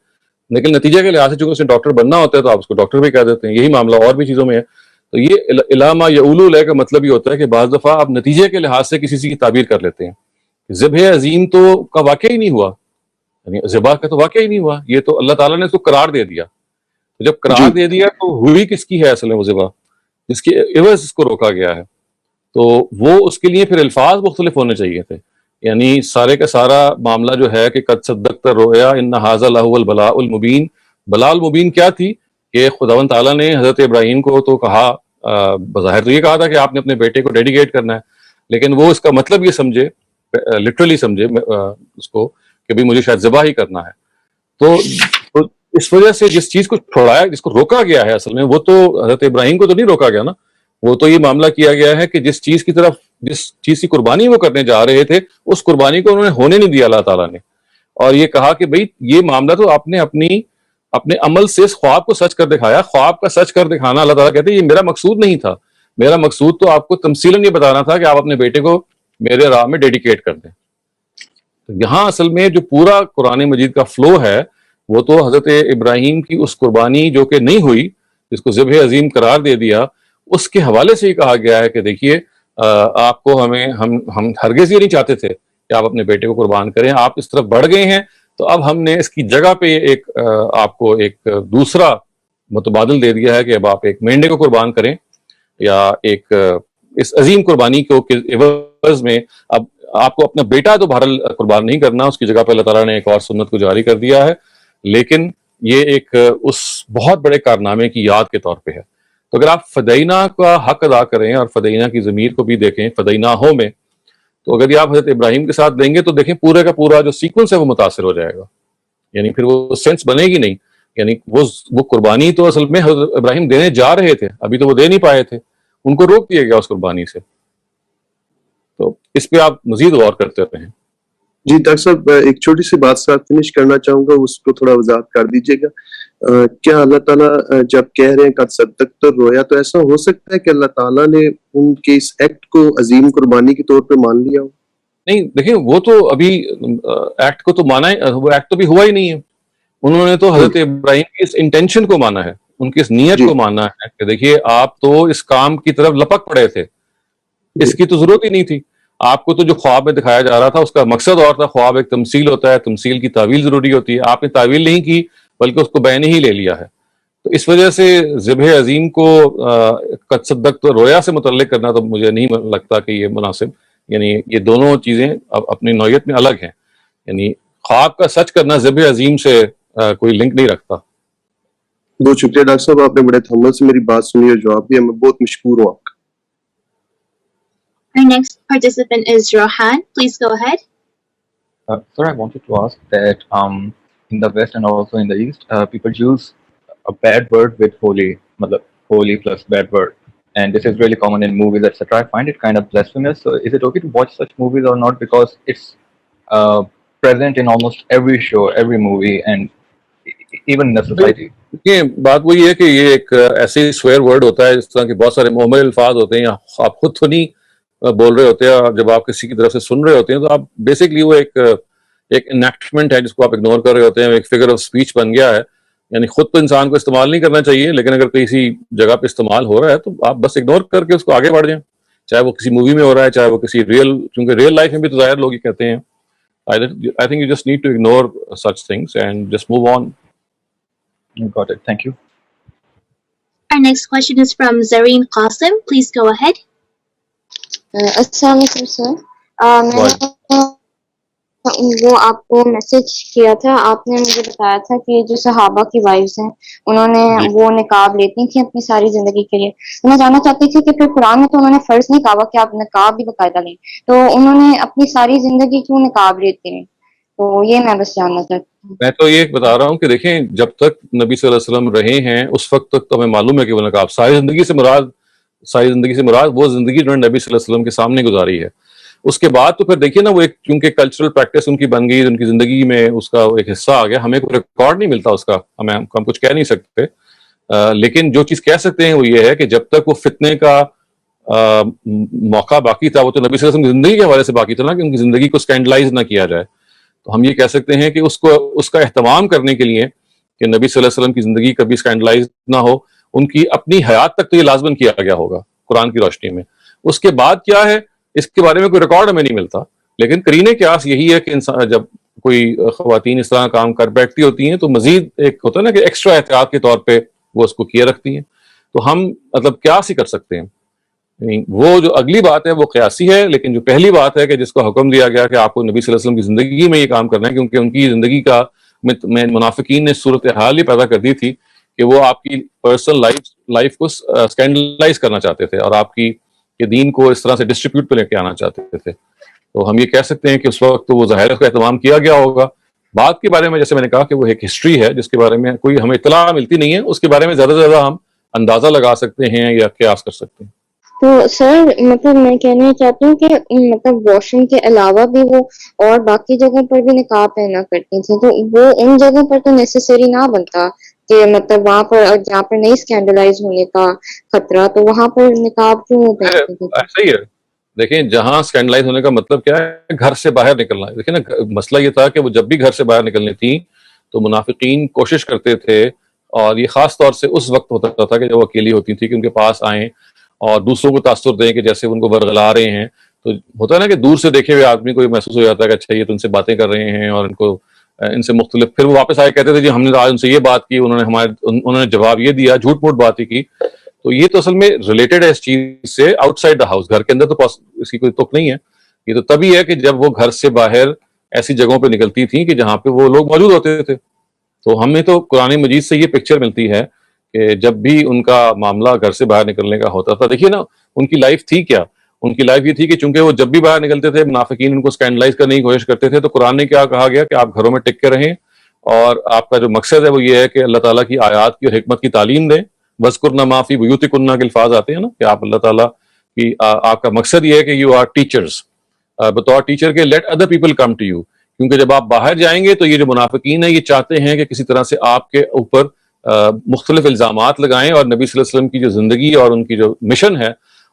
لیکن نتیجے کے لحاظ سے چونکہ اس نے ڈاکٹر بننا ہوتا ہے تو آپ اس کو ڈاکٹر بھی کہہ دیتے ہیں. یہی معاملہ اور بھی چیزوں میں ہے. تو یہ علامہ یعول الیہ کا مطلب یہ ہوتا ہے کہ بعض دفعہ آپ نتیجے کے لحاظ سے کسی کی تعبیر کر لیتے ہیں. ذبح عظیم تو کا واقعہ ہی نہیں ہوا، یعنی ذبح کا تو واقعہ ہی نہیں ہوا، یہ تو اللہ تعالیٰ نے اس کو قرار دے دیا. جب قرار دے دیا تو ہوئی کس کی ہے اصل میں وہ ذبح، جس کی عوض اس کو روکا گیا ہے. تو وہ اس کے لیے پھر الفاظ مختلف ہونے چاہیے تھے. یعنی سارے کا سارا معاملہ جو ہے کہ قد صدقت الرؤیا ان ھذا لہو البلاء المبین. بلاء المبین کیا تھی کہ خداوند تعالیٰ نے حضرت ابراہیم کو تو کہا، بظاہر تو یہ کہا تھا کہ آپ نے اپنے بیٹے کو ڈیڈیکیٹ کرنا ہے، لیکن وہ اس کا مطلب یہ سمجھے، لٹرلی سمجھے اس کو کہ بھئی مجھے شاید ذبح ہی کرنا ہے. تو اس وجہ سے جس چیز کو چھوڑایا، جس کو روکا گیا ہے اصل میں، وہ تو حضرت ابراہیم کو تو نہیں روکا گیا نا. وہ تو یہ معاملہ کیا گیا ہے کہ جس چیز کی قربانی وہ کرنے جا رہے تھے اس قربانی کو انہوں نے ہونے نہیں دیا اللہ تعالیٰ نے. اور یہ کہا کہ بھئی یہ معاملہ تو آپ نے اپنے عمل سے اس خواب کو سچ کر دکھایا. خواب کا سچ کر دکھانا اللہ تعالیٰ کہتے ہیں یہ میرا مقصود نہیں تھا. میرا مقصود تو آپ کو تمثیلاً یہ بتانا تھا کہ آپ اپنے بیٹے کو میرے راہ میں ڈیڈیکیٹ کر دیں. یہاں اصل میں جو پورا قرآن مجید کا فلو ہے وہ تو حضرت ابراہیم کی اس قربانی جو کہ نہیں ہوئی، جس کو ذبح عظیم قرار دے دیا، اس کے حوالے سے یہ کہا گیا ہے کہ دیکھیے آپ کو ہم ہرگز یہ نہیں چاہتے تھے کہ آپ اپنے بیٹے کو قربان کریں. آپ اس طرف بڑھ گئے ہیں تو اب ہم نے اس کی جگہ پہ آپ کو ایک دوسرا متبادل دے دیا ہے کہ اب آپ ایک مینڈے کو قربان کریں، یا ایک اس عظیم قربانی کو کے عوض میں اب آپ کو اپنا بیٹا تو بہرحال قربان نہیں کرنا، اس کی جگہ پہ اللہ تعالیٰ نے ایک اور سنت کو جاری کر دیا ہے. لیکن یہ ایک اس بہت بڑے کارنامے کی یاد کے طور پہ ہے. تو اگر آپ فدینہ کا حق ادا کریں اور فدینہ کی ضمیر کو بھی دیکھیں فدینہ ہو میں، تو اگر یہ آپ حضرت ابراہیم کے ساتھ دیں گے تو دیکھیں پورے کا پورا جو سیکوینس ہے وہ متاثر ہو جائے گا. یعنی پھر وہ سینس بنے گی نہیں. یعنی وہ قربانی تو اصل میں حضرت ابراہیم دینے جا رہے تھے، ابھی تو وہ دے نہیں پائے تھے، ان کو روک دیا گیا اس قربانی سے. تو اس پہ آپ مزید غور کرتے رہیں. جی ڈاکٹر صاحب، ایک چھوٹی سی بات ساتھ فنش کرنا چاہوں گا، اس کو تھوڑا وضاحت کر دیجیے گا. کیا اللہ تعالیٰ جب کہہ رہے ہیں قد صدقت الرؤیا، تو ایسا ہو سکتا ہے کہ اللہ تعالیٰ نے ان کے اس ایکٹ کو عظیم قربانی کے طور پہ مان لیا ہو؟ نہیں، دیکھیں وہ تو ابھی ایکٹ کو تو مانا ہے، وہ ایکٹ تو بھی ہوا ہی نہیں ہے. انہوں نے تو حضرت ابراہیم کی اس انٹینشن کو مانا ہے، ان کی اس نیت کو مانا ہے کہ دیکھیے آپ تو اس کام کی طرف لپک پڑے تھے، اس کی تو ضرورت ہی نہیں تھی. آپ کو تو جو خواب میں دکھایا جا رہا تھا اس کا مقصد اور تھا. خواب ایک تمثیل ہوتا ہے، تمثیل کی تعویل ضروری ہوتی ہے. آپ نے تعویل نہیں کی بلکہ اس کو بیان ہی لے لیا ہے. تو اس وجہ سے ذبح عظیم کو قد صدقت الرؤیا سے متعلق کرنا تو مجھے نہیں لگتا کہ یہ مناسب. یعنی یہ دونوں چیزیں اپنی نوعیت میں الگ ہیں. یعنی خواب کا سچ کرنا ذبح عظیم سے کوئی لنک نہیں رکھتا. بہت شکریہ ڈاکٹر صاحب، آپ نے بڑے تحمل سے میری بات سنی اور جواب دیا. میں بہت مشکور ہوں آپ کا. Our next participant is Rohan. Please go ahead. Sir, I wanted to ask that in the West and also in the East, people use a bad word with holy, matlab holy plus bad word, and this is really common in movies, etc. I find it kind of blasphemous. So, is it okay to watch such movies or not? Because it's present in almost every show, every movie, and even in a society. یہ بات وہی ہے کہ یہ ایک ایسے severe word ہوتا ہے، اس طرح کے بہت سارے محمل الفاظ ہوتے ہیں، آپ خود تو نہیں بول رہے ہوتے ہیں، جب آپ کسی کی طرف سے سن رہے ہوتے ہیں تو آپ بیسکلی وہ ایک انیکٹمنٹ ہے جس کو آپ اگنور کر رہے ہوتے ہیں، ایک فگر آف اسپیچ بن گیا ہے. یعنی خود تو انسان کو استعمال نہیں کرنا چاہیے، لیکن اگر کسی جگہ پہ استعمال ہو رہا ہے تو آپ بس اگنور کر کے اس کو آگے بڑھ جائیں، چاہے وہ کسی مووی میں ہو رہا ہے، چاہے وہ کسی کیونکہ ریئل لائف میں بھی تو ظاہر لوگ ہی کہتے ہیں. I think you just need to ignore such things and just move on. Got it. Thank you. Our next question is from Zareen Qasim. Please go ahead. السلام علیکم سر. میں نے وہ آپ کو میسج کیا تھا، آپ نے مجھے بتایا تھا کہ جو صحابہ کی وائفز ہیں انہوں نے وہ نقاب لیتی تھیں اپنی ساری زندگی کے لیے. میں جاننا چاہتی تھی کہ پھر قرآن میں تو انہوں نے فرض نہیں کہا کہ آپ نقاب بھی باقاعدہ لیں، تو انہوں نے اپنی ساری زندگی کیوں نقاب لیتے ہیں؟ تو یہ میں بس جاننا چاہتی ہوں. میں تو یہ بتا رہا ہوں کہ دیکھیں، جب تک نبی صلی اللہ علیہ وسلم رہے ہیں اس وقت تک تو ہمیں معلوم ہے کہ وہ نقاب ساری زندگی سے مراد وہ زندگی جو نبی صلی اللہ علیہ وسلم کے سامنے گزاری ہے. اس کے بعد تو پھر دیکھیے نا، وہ ایک کیونکہ کلچرل پریکٹس ان کی بن گئی، ان کی زندگی میں اس کا ایک حصہ آ گیا. ہمیں کوئی ریکارڈ نہیں ملتا اس کا، ہم کچھ کہہ نہیں سکتے. لیکن جو چیز کہہ سکتے ہیں وہ یہ ہے کہ جب تک وہ فتنے کا موقع باقی تھا، وہ تو نبی صلی اللہ علیہ وسلم کی زندگی کے حوالے سے باقی تھا نا، کہ ان کی زندگی کو اسکینڈلائز نہ کیا جائے. تو ہم یہ کہہ سکتے ہیں کہ اس کا اہتمام کرنے کے لیے کہ نبی صلی اللہ علیہ وسلم کی زندگی کبھی اسکینڈلائز نہ ہو، ان کی اپنی حیات تک تو یہ لازمن کیا گیا ہوگا قرآن کی روشنی میں. اس کے بعد کیا ہے اس کے بارے میں کوئی ریکارڈ ہمیں نہیں ملتا. لیکن قرینِ قیاس یہی ہے کہ انسان جب کوئی خواتین اس طرح کام کر بیٹھتی ہوتی ہیں تو مزید ایک ہوتا ہے نا کہ ایکسٹرا احتیاط کے طور پہ وہ اس کو کیے رکھتی ہیں. تو ہم مطلب قیاس ہی کر سکتے ہیں. وہ جو اگلی بات ہے وہ قیاسی ہے، لیکن جو پہلی بات ہے کہ جس کو حکم دیا گیا کہ آپ کو نبی صلی اللہ علیہ وسلم کی زندگی میں یہ کام کرنا ہے، کیونکہ ان کی زندگی کا میں منافقین نے صورتحال ہی پیدا کر دی تھی کہ وہ آپ کی پرسنل لائف کو اسکینڈلائز کرنا چاہتے تھے اور آپ کی دین کو اس طرح سے ڈسٹریبیوٹ پہ لے کے آنا چاہتے تھے. تو ہم یہ کہہ سکتے ہیں کہ اس وقت وہ ظاہر کا اہتمام کیا گیا ہوگا. بات کے بارے میں جیسے میں نے کہا کہ وہ ایک ہسٹری ہے جس کے بارے میں کوئی ہمیں اطلاع ملتی نہیں ہے، اس کے بارے میں زیادہ سے زیادہ ہم اندازہ لگا سکتے ہیں یا قیاس کر سکتے ہیں. تو سر مطلب میں کہنا چاہتی ہوں کہ مطلب واش روم کے علاوہ بھی وہ اور باقی جگہوں پر بھی نقاب پہنا کرتی تھیں، تو وہ ان جگہوں پر تو نیسیسری نہ بنتا کہ مطلب وہاں پر جہاں پر نہیں اسکینڈلائز ہونے کا خطرہ، تو وہاں پر نقاب کیوں پہنتے تھے؟ ایسا ہی ہے. دیکھیں، جہاں اسکینڈلائز ہونے کا مطلب کیا ہے؟ گھر سے باہر نکلنا ہے. دیکھیں نا، مسئلہ یہ تھا کہ وہ جب بھی گھر سے باہر نکلنی تھیں تو منافقین کوشش کرتے تھے، اور یہ خاص طور سے اس وقت ہوتا تھا کہ جب وہ اکیلی ہوتی تھی کہ ان کے پاس آئیں اور دوسروں کو تاثر دیں کہ جیسے ان کو ورغلا رہے ہیں. تو ہوتا ہے نا کہ دور سے دیکھے ہوئے آدمی کو یہ محسوس ہو جاتا ہے کہ اچھا یہ تو ان سے باتیں کر رہے ہیں اور ان سے مختلف. پھر وہ واپس آئے کہتے تھے جی ہم نے آج ان سے یہ بات کی، انہوں نے جواب یہ دیا، جھوٹ موٹ بات ہی کی. تو یہ تو اصل میں ریلیٹڈ ہے اس چیز سے آؤٹ سائڈ دا ہاؤس. گھر کے اندر تو اس کی کوئی تک نہیں ہے. یہ تو تبھی ہے کہ جب وہ گھر سے باہر ایسی جگہوں پہ نکلتی تھیں کہ جہاں پہ وہ لوگ موجود ہوتے تھے. تو ہمیں تو قرآن مجید سے یہ پکچر ملتی ہے کہ جب بھی ان کا معاملہ گھر سے باہر نکلنے کا ہوتا تھا، دیکھیے نا ان کی لائف تھی کیا. ان کی لائف یہ تھی کہ چونکہ وہ جب بھی باہر نکلتے تھے منافقین ان کو اسکینڈلائز کرنے کی کوشش کرتے تھے. تو قرآن نے کیا کہا گیا کہ آپ گھروں میں ٹک کے رہیں، اور آپ کا جو مقصد ہے وہ یہ ہے کہ اللہ تعالیٰ کی آیات کی اور حکمت کی تعلیم دیں. وَاذْكُرْنَ مَا فِي بُيُوتِكُنَّ کے الفاظ آتے ہیں نا کہ آپ اللہ تعالیٰ کی آپ کا مقصد یہ ہے کہ یو آر ٹیچرز، بطور ٹیچر کے let other people come to you. کیونکہ جب آپ باہر جائیں گے تو یہ جو منافقین ہیں یہ چاہتے ہیں کہ کسی طرح سے آپ کے اوپر مختلف الزامات لگائیں اور نبی صلی اللہ علیہ وسلم کی جو زندگی اور ان کی جو مشن ہے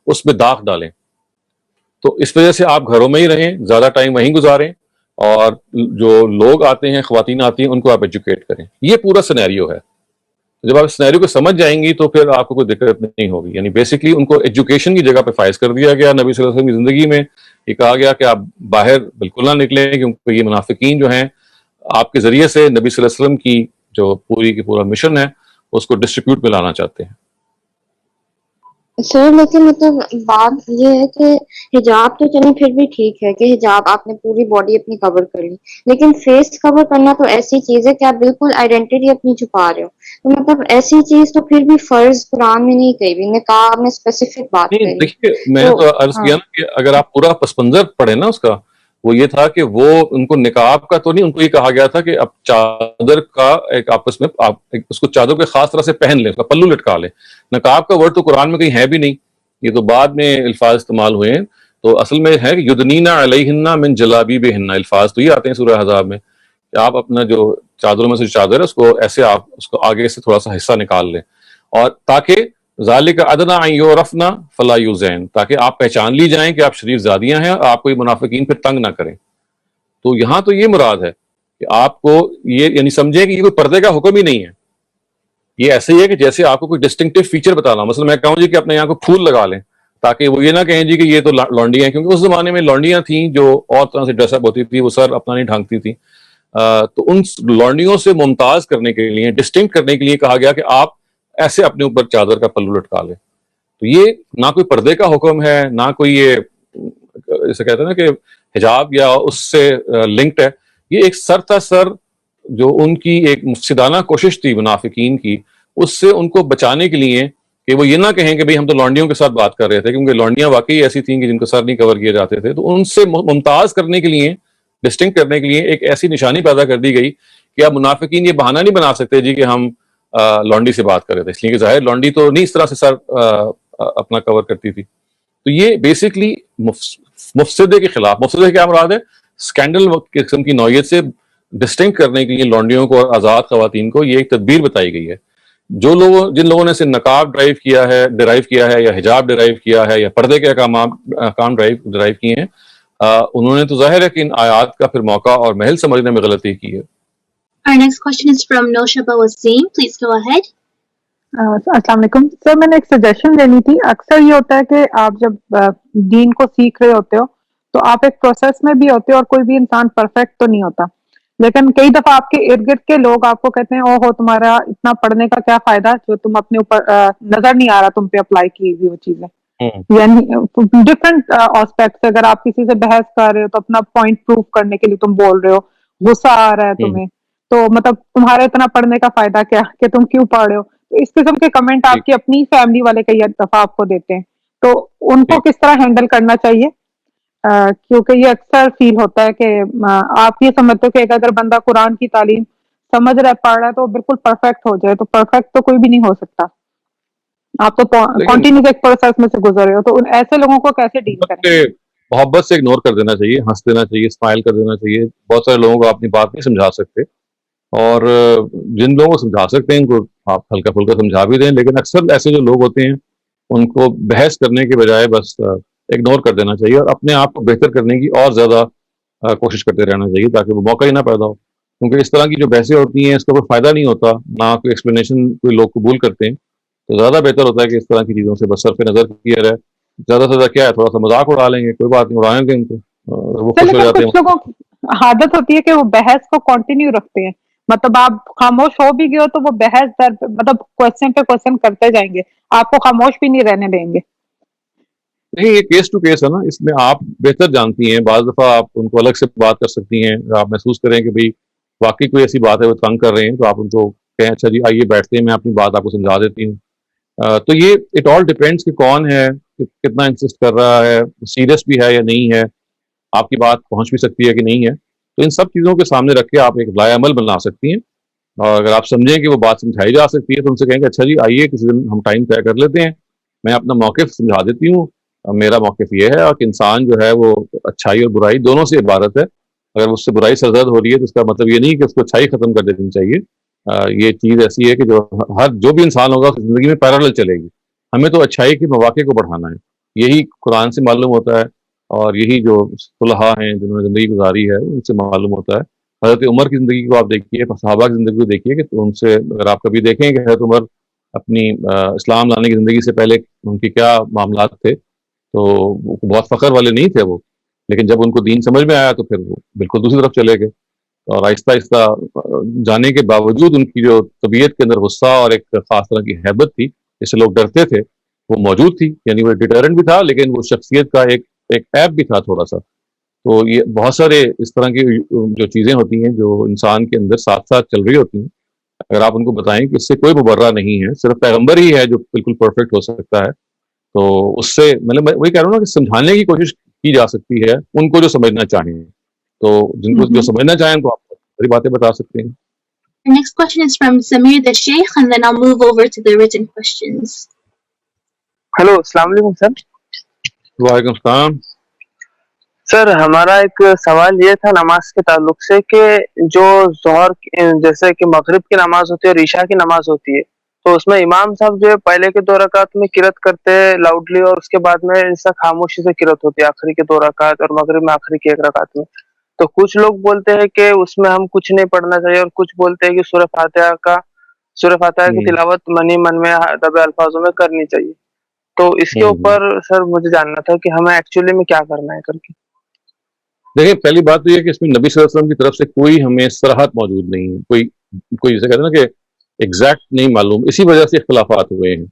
اس میں داغ ڈالیں. تو اس وجہ سے آپ گھروں میں ہی رہیں، زیادہ ٹائم وہیں گزاریں، اور جو لوگ آتے ہیں، خواتین آتی ہیں، ان کو آپ ایجوکیٹ کریں. یہ پورا سینیریو ہے. جب آپ اس سینیریو کو سمجھ جائیں گی تو پھر آپ کو کوئی دقت نہیں ہوگی. یعنی بیسکلی ان کو ایجوکیشن کی جگہ پہ فائز کر دیا گیا. نبی صلی اللہ علیہ وسلم کی زندگی میں یہ کہا گیا کہ آپ باہر بالکل نہ نکلیں، کیونکہ یہ منافقین جو ہیں آپ کے ذریعے سے نبی صلی اللہ علیہ وسلم کی جو پوری کی پورا مشن ہے اس کو ڈسٹریبیوٹ میں لانا چاہتے ہیں. سر لیکن مطلب بات یہ ہے کہ حجاب تو چلیں پھر بھی ٹھیک ہے کہ حجاب آپ نے پوری باڈی اپنی کور کر لی، لیکن فیس کور کرنا تو ایسی چیز ہے کہ آپ بالکل آئیڈینٹی اپنی چھپا رہے ہو. تو مطلب ایسی چیز تو پھر بھی فرض قرآن میں نہیں کہی ہوئی، نقاب میں اسپیسیفک بات نہیں کری. دیکھیے، میں نے تو عرض کیا نا کہ اگر آپ پورا پس منظر پڑھیں نا اس کا، وہ یہ تھا کہ وہ ان کو نقاب کا تو نہیں، ان کو یہ کہا گیا تھا کہ اب چادر کا ایک آپس میں آپ اس کو چادر کو خاص طرح سے پہن لیں، اس کا پلو لٹکا لیں. نقاب کا ورڈ تو قرآن میں کہیں ہے بھی نہیں، یہ تو بعد میں الفاظ استعمال ہوئے ہیں. تو اصل میں ہے یدنینا علیہن من جلابیبہن، الفاظ تو یہ آتے ہیں سورہ احزاب میں کہ آپ اپنا جو چادروں میں سے جو چادر ہے اس کو ایسے آپ اس کو آگے سے تھوڑا سا حصہ نکال لیں, اور تاکہ ذالک ادنی ان یعرفن فلا یؤذین, تاکہ آپ پہچان لی جائیں کہ آپ شریف زادیاں ہیں, آپ کو یہ منافقین پھر تنگ نہ کریں. تو یہاں تو یہ مراد ہے کہ آپ کو یہ یعنی سمجھیں کہ یہ کوئی پردے کا حکم ہی نہیں ہے, یہ ایسے ہی ہے کہ جیسے آپ کو کوئی ڈسٹنکٹیو فیچر بتانا, مثلا میں کہوں جی کہ اپنے یہاں کو پھول لگا لیں, تاکہ وہ یہ نہ کہیں جی کہ یہ تو لونڈیاں ہیں, کیونکہ اس زمانے میں لونڈیاں تھیں جو اور طرح سے ڈریس اپ ہوتی تھی, وہ سر اپنا نہیں ڈھانکتی تھی. تو ان لونڈیوں سے ممتاز کرنے کے لیے, ڈسٹنکٹ کرنے کے لیے کہا گیا کہ آپ ایسے اپنے اوپر چادر کا پلو لٹکا لیں. تو یہ نہ کوئی پردے کا حکم ہے, نہ کوئی یہ اسے کہتے ہیں نا کہ حجاب یا اس سے لنکڈ ہے. یہ ایک سر تا سر جو ان کی ایک مفسدانہ کوشش تھی منافقین کی, اس سے ان کو بچانے کے لیے کہ وہ یہ نہ کہیں کہ بھئی ہم تو لونڈیوں کے ساتھ بات کر رہے تھے, کیونکہ لونڈیاں واقعی ایسی تھیں کہ جن کو سر نہیں کور کیے جاتے تھے. تو ان سے ممتاز کرنے کے لیے, ڈسٹنکٹ کرنے کے لیے ایک ایسی نشانی پیدا کر دی گئی کہ اب منافقین یہ بہانہ نہیں بنا سکتے جی کہ ہم لونڈی سے بات کر رہے تھے, اس لیے کہ ظاہر لونڈی تو نہیں اس طرح سے سر اپنا کور کرتی تھی. تو یہ بیسکلی مفسدے کے خلاف, مفسدے کیا مراد ہے, اسکینڈل قسم کی نوعیت سے ڈسٹنکٹ کرنے کے لیے لونڈیوں کو اور آزاد خواتین کو یہ ایک تدبیر بتائی گئی ہے. جن لوگوں نے اسے نقاب ڈرائیو کیا ہے یا حجاب ڈرائیو کیا ہے یا پردے کے احکام ڈرائیو کیے ہیں, انہوں نے تو ظاہر ہے کہ ان آیات کا پھر موقع اور محل سمجھنے میں غلطی کی ہے. Our next question is from Noshaba Wasim. Please go ahead. السلام علیکم سر. میں نے ایک سجیشن دینی تھی. اکثر یہ ہوتا ہے کہ آپ جب دین کو سیکھ رہے ہوتے ہو تو آپ ایک پروسیس میں بھی ہوتے ہو, اور کوئی بھی انسان پرفیکٹ تو نہیں ہوتا, لیکن کئی دفعہ آپ کے ارد گرد کے لوگ آپ کو کہتے ہیں او ہو تمہارا اتنا پڑھنے کا کیا فائدہ جو تم اپنے اوپر نظر نہیں آ رہا تم پہ اپلائی کی ہوئی وہ چیزیں. یعنی ڈفرینٹ آسپیکٹس, اگر آپ کسی سے بحث کر رہے ہو تو اپنا پوائنٹ پروف کرنے کے لیے تم بول رہے ہو, غصہ آ رہا ہے تمہیں, تو مطلب تمہارا اتنا پڑھنے کا فائدہ کیا کہ تم کیوں پڑھ رہے ہو. تو اس قسم کے کمنٹ آپ کی اپنی فیملی والے کئی دفعہ آپ کو دیتے ہیں, تو ان کو کس طرح ہینڈل کرنا چاہیے؟ کیونکہ یہ اکثر فیل ہوتا ہے کہ آپ یہ سمجھتے ہو کہ اگر بندہ قرآن کی تعلیم سمجھ رہا ہے, پڑھ رہا ہے, تو بالکل پرفیکٹ ہو جائے. تو پرفیکٹ تو کوئی بھی نہیں ہو سکتا, آپ تو کنٹینیوس ایک پروسیس میں سے گزر رہے ہو. تو ایسے لوگوں کو کیسے ڈیل کریں؟ محبت سے اگنور کر دینا چاہیے, ہنس دینا چاہیے, اسمائل کر دینا چاہیے. بہت سارے لوگوں کو اپنی بات نہیں سمجھا سکتے, اور جن لوگوں کو سمجھا سکتے ہیں ان کو آپ ہلکا پھلکا سمجھا بھی دیں, لیکن اکثر ایسے جو لوگ ہوتے ہیں ان کو بحث کرنے کے بجائے بس اگنور کر دینا چاہیے, اور اپنے آپ کو بہتر کرنے کی اور زیادہ کوشش کرتے رہنا چاہیے تاکہ وہ موقع ہی نہ پیدا ہو. کیونکہ اس طرح کی جو بحثیں ہوتی ہیں اس کا کوئی فائدہ نہیں ہوتا, نہ کوئی ایکسپلینیشن کوئی لوگ قبول کرتے ہیں. تو زیادہ بہتر ہوتا ہے کہ اس طرح کی چیزوں سے بس صرف نظر کیا رہے. زیادہ سے زیادہ کیا ہے, تھوڑا سا مذاق اڑا لیں گے, کوئی بات نہیں, اڑانے دیں ان کو, وہ خوش ہو جاتے ہیں. کچھ لوگوں کی عادت ہوتی ہے کہ وہ بحث کو کنٹینیو رکھتے ہیں, مطلب آپ خاموش ہو بھی گئے ہو تو وہ بحث مطلب کوشچن پہ کوشچن کرتے جائیں گے, آپ کو خاموش بھی نہیں رہنے دیں گے. نہیں, یہ کیس ٹو کیس ہے نا, اس میں آپ بہتر جانتی ہیں. بعض دفعہ آپ ان کو الگ سے بات کر سکتی ہیں, آپ محسوس کریں کہ بھئی واقعی کوئی ایسی بات ہے وہ تنگ کر رہے ہیں, تو آپ ان کو کہیں اچھا جی آئیے بیٹھتے ہیں, میں اپنی بات آپ کو سمجھا دیتی ہوں. تو یہ اٹ آل ڈپینڈس کہ کون ہے, کتنا انسسٹ کر رہا ہے, سیریس بھی ہے یا نہیں ہے, آپ کی بات پہنچ بھی سکتی ہے کہ نہیں ہے. تو ان سب چیزوں کے سامنے رکھ کے آپ ایک لائے عمل بنا سکتی ہیں, اور اگر آپ سمجھیں کہ وہ بات سمجھائی جا سکتی ہے تو ان سے کہیں گے اچھا جی آئیے کسی دن ہم ٹائم طے کر لیتے ہیں, میں اپنا موقف سمجھا دیتی ہوں. میرا موقف یہ ہے کہ انسان جو ہے وہ اچھائی اور برائی دونوں سے عبارت ہے. اگر اس سے برائی سرزد ہو رہی ہے تو اس کا مطلب یہ نہیں کہ اس کو اچھائی ختم کر دینی چاہیے. یہ چیز ایسی ہے کہ جو بھی انسان ہوگا اس زندگی میں پیرالل چلے گی. ہمیں تو اچھائی کے مواقع کو بڑھانا ہے, یہی قرآن سے معلوم ہوتا ہے, اور یہی جو صلحاء ہیں جنہوں نے زندگی گزاری ہے ان سے معلوم ہوتا ہے. حضرت عمر کی زندگی کو آپ دیکھیے, صحابہ کی زندگی کو دیکھیے, کہ ان سے اگر آپ کبھی دیکھیں کہ حضرت عمر اپنی اسلام لانے کی زندگی سے پہلے ان کے کیا معاملات تھے, تو بہت فخر والے نہیں تھے وہ, لیکن جب ان کو دین سمجھ میں آیا تو پھر وہ بالکل دوسری طرف چلے گئے. اور آہستہ آہستہ جانے کے باوجود ان کی جو طبیعت کے اندر غصہ اور ایک خاص طرح کی ہیبت تھی جس سے لوگ ڈرتے تھے, وہ موجود تھی. یعنی وہ ڈیٹرنٹ بھی تھا, لیکن وہ شخصیت کا ایک ایپ بھی تھا تھوڑا سا. تو یہ بہت سارے اس طرح کی جو چیزیں ہوتی ہیں جو انسان کے اندر ساتھ ساتھ چل رہی ہوتی ہیں, اگر آپ ان کو بتائیں کہ اس سے کوئی مبرہ نہیں ہے, صرف پیغمبر ہی ہے جو بالکل پرفیکٹ ہو سکتا ہے, تو اس سے مطلب میں وہی کہہ رہا ہوں نا کہ سمجھانے کی کوشش کی جا سکتی ہے ان کو جو سمجھنا چاہیں. تو جن کو جو سمجھنا چاہیں ان کو آپ ساری باتیں بتا سکتے ہیں. The next question is from Samir the Sheikh, and then I'll move over to the written questions. Hello, Assalamu alaikum sir. وعلیکم السلام. سر ہمارا ایک سوال یہ تھا نماز کے تعلق سے کہ جو ظہر جیسے کہ مغرب کی نماز ہوتی ہے اور عشاء کی نماز ہوتی ہے تو اس میں امام صاحب جو ہے پہلے کے 2 رکعت میں قرات کرتے ہیں لاؤڈلی اور اس کے بعد میں ایسا خاموشی سے قرات ہوتی ہے آخری کے 2 رکعت اور مغرب میں آخری کی 1 رکعت میں. تو کچھ لوگ بولتے ہیں کہ اس میں ہم کچھ نہیں پڑھنا چاہیے اور کچھ بولتے ہیں کہ سورہ فاتحہ کی تلاوت منی من میں دبے الفاظوں میں کرنی چاہیے. تو اس کے اوپر سر مجھے جاننا تھا کہ ہمیں ایکچولی میں کیا کرنا ہے کر کے. دیکھیں پہلی بات تو یہ کہ اس میں نبی صلی اللہ علیہ وسلم کی طرف سے کوئی ہمیں صراحت موجود نہیں ہے, کوئی جیسے کہتے ہیں نا کہ ایگزیکٹ نہیں معلوم, اسی وجہ سے اختلافات ہوئے ہیں.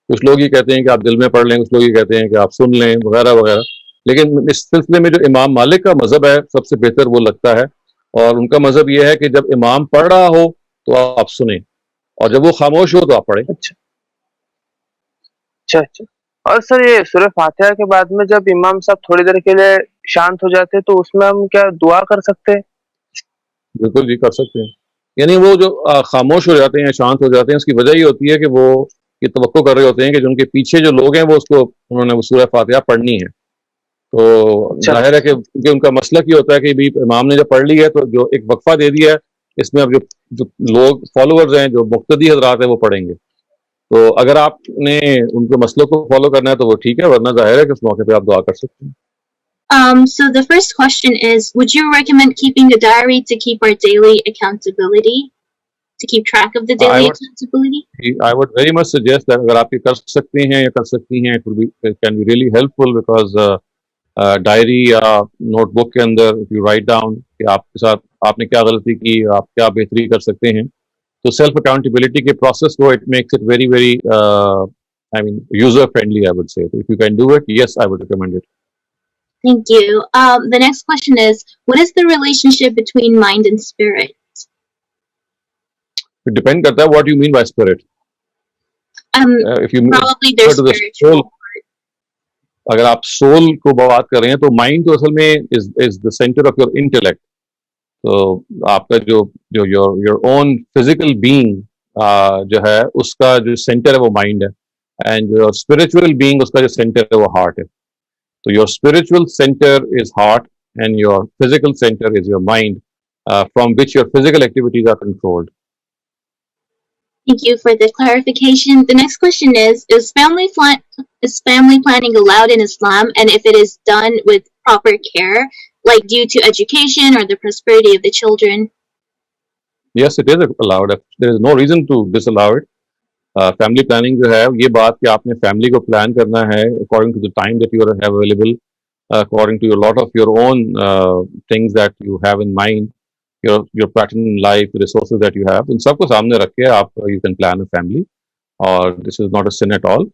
کچھ لوگ یہ کہتے ہیں کہ آپ دل میں پڑھ لیں, کچھ لوگ یہ کہتے ہیں کہ آپ سن لیں وغیرہ وغیرہ. لیکن اس سلسلے میں جو امام مالک کا مذہب ہے سب سے بہتر وہ لگتا ہے, اور ان کا مذہب یہ ہے کہ جب امام پڑھ رہا ہو تو آپ سنیں اور جب وہ خاموش ہو تو آپ پڑھیں. اچھا. اور سر یہ سورہ فاتحہ کے بعد میں جب امام صاحب تھوڑی دیر کے لیے شانت ہو جاتے تو اس میں ہم کیا دعا کر سکتے ہیں؟ بالکل جی کر سکتے ہیں. یعنی وہ جو خاموش ہو جاتے ہیں, شانت ہو جاتے ہیں, اس کی وجہ یہ ہوتی ہے کہ وہ یہ توقع کر رہے ہوتے ہیں کہ جو ان کے پیچھے جو لوگ ہیں وہ اس کو انہوں نے وہ سورہ فاتحہ پڑھنی ہے. تو ظاہر ہے کہ ان کا مسئلہ یہ ہوتا ہے کہ امام نے جب پڑھ لی ہے تو جو ایک وقفہ دے دیا ہے, اس میں اب جو لوگ فالوورز ہیں, جو مقتدی حضرات ہیں, وہ پڑھیں گے. تو اگر آپ نے ان کے مسئلوں کو فالو کرنا ہے تو وہ ٹھیک ہے, ورنہ ظاہر ہے کہ اس موقع پہ آپ دعا کر سکتے ہیں. So the first question is, would you recommend keeping a diary to keep our daily accountability? To keep track of the daily accountability? I would very much suggest that اگر آپ یہ کر سکتے ہیں یا کر سکتی ہیں, it can be really helpful because diary یا نوٹ بک کے اندر if you write down کہ آپ کے ساتھ آپ نے کیا غلطی کی, آپ کیا بہتری کر سکتے ہیں, تو سیلف اکاؤنٹیبلٹی کے پروسیس کو it makes it very very user friendly I would say. So if you can do it, yes, I would recommend it. Thank you. The next question is, what is the relationship between mind and spirit? It depends کرتا ہے what you mean by spirit. If you probably their spiritual. اگر آپ civil کو بات کر رہے ہیں تو مائنڈ تو اصل میں is the center of your intellect. تو آپ کا جو your own physical being جو ہے اس کا جو سینٹر ہے وہ مائنڈ ہے, and your spiritual being اس کا جو سینٹر ہے وہ ہارٹ ہے. تو your spiritual center is heart and your physical center is your mind, from which your physical activities are controlled. Thank you for the clarification. The next question is family planning allowed in Islam, and if it is done with proper care, like due to education or the prosperity of the children? Yes, it is allowed. There is no reason to disallow it. Family planning جو ہے یہ بات کہ آپ نے family کو plan کرنا ہے according to the time that you have available, according to your lot of your own things that you have in mind, your pattern in life, resources that you have, ان سب کو سامنے رکھ کے آپ you can plan a family, اور this is not a sun at all.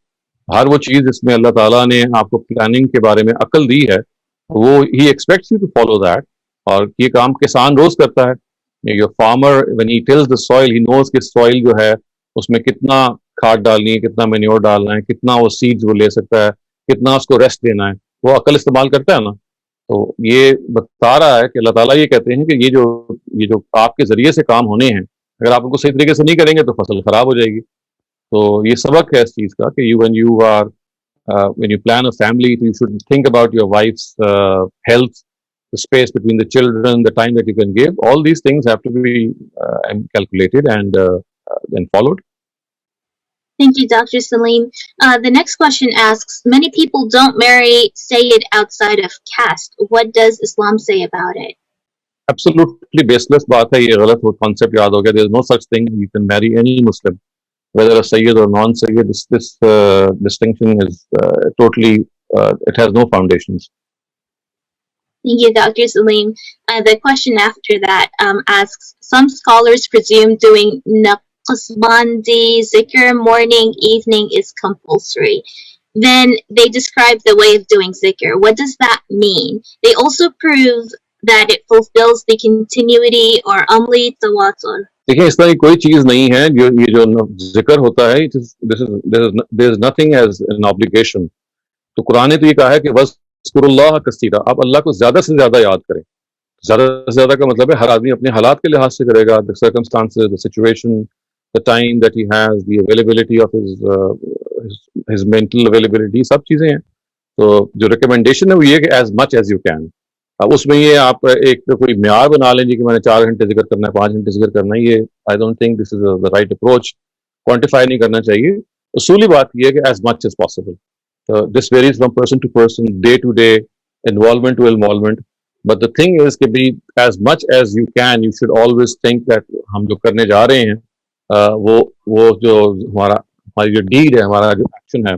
ہر وہ چیز جس میں اللہ تعالیٰ نے آپ کو پلاننگ کے بارے میں عقل دی ہے وہ ہی expects you to follow that. اور یہ کام کسان روز کرتا ہے. Your farmer when he tills the soil he knows کہ سوئل جو ہے اس میں کتنا کھاد ڈالنی ہے, کتنا مینیور ڈالنا ہے, کتنا وہ سیڈز وہ لے سکتا ہے, کتنا اس کو ریسٹ دینا ہے, وہ عقل استعمال کرتا ہے نا. تو یہ بتا رہا ہے کہ اللہ تعالیٰ یہ کہتے ہیں کہ یہ جو آپ کے ذریعے سے کام ہونے ہیں, اگر آپ ان کو صحیح طریقے سے نہیں کریں گے تو فصل خراب ہو جائے گی. تو یہ سبق ہے اس چیز کا کہ when you plan a family, you should think about your wife's health, the space between the children, the time that you can give. All these things have to be calculated and followed. Thank you, Dr. Salim. The next question asks, many people don't marry Sayyid outside of caste. What does Islam say about it? Absolutely baseless baat hai, ye galat concept yaad ho gaya. There is no such thing. You can marry any Muslim, whether a Sayyid or non-Sayyid. This distinction is totally, it has no foundations. Thank you, Dr. Salim. The question after that asks, some scholars presume doing Qasbandi zikr morning, evening is compulsory. Then they describe the way of doing zikr. What does that mean? They also prove that it fulfills the continuity or amli tawatur. دیکھیں اس طرح کی کوئی چیز نہیں ہے. یہ جو ذکر ہوتا ہے, there is nothing as an obligation. تو قرآن نے تو یہ کہا ہے کہ وَاذْكُرُوا اللَّهَ كَثِيرًا, آپ اللہ کو زیادہ سے زیادہ یاد کریں. زیادہ سے زیادہ کا مطلب ہے ہر آدمی اپنے حالات کے لحاظ سے کرے گا, the circumstances, the situation, the time that he has, the availability of his mental availability, سب چیزیں ہیں. تو جو ریکمنڈیشن ہے وہ یہ کہ as much as you can. اب اس میں یہ آپ ایک کوئی معیار بنا لیں جی کہ میں نے 4 گھنٹے ذکر کرنا ہے 5 گھنٹے ذکر کرنا ہے, یہ I don't think this is the right approach. Quantify نہیں کرنا چاہیے. اصولی بات یہ ہے کہ as much as possible. This varies from person to person, day to day, involvement to involvement. But the thing is کہ بھی as much as you can you should always think that ہم جو کرنے جا رہے ہیں وہ جو ہماری جو ڈیڈ ہے, ہمارا جو ایکشن ہے,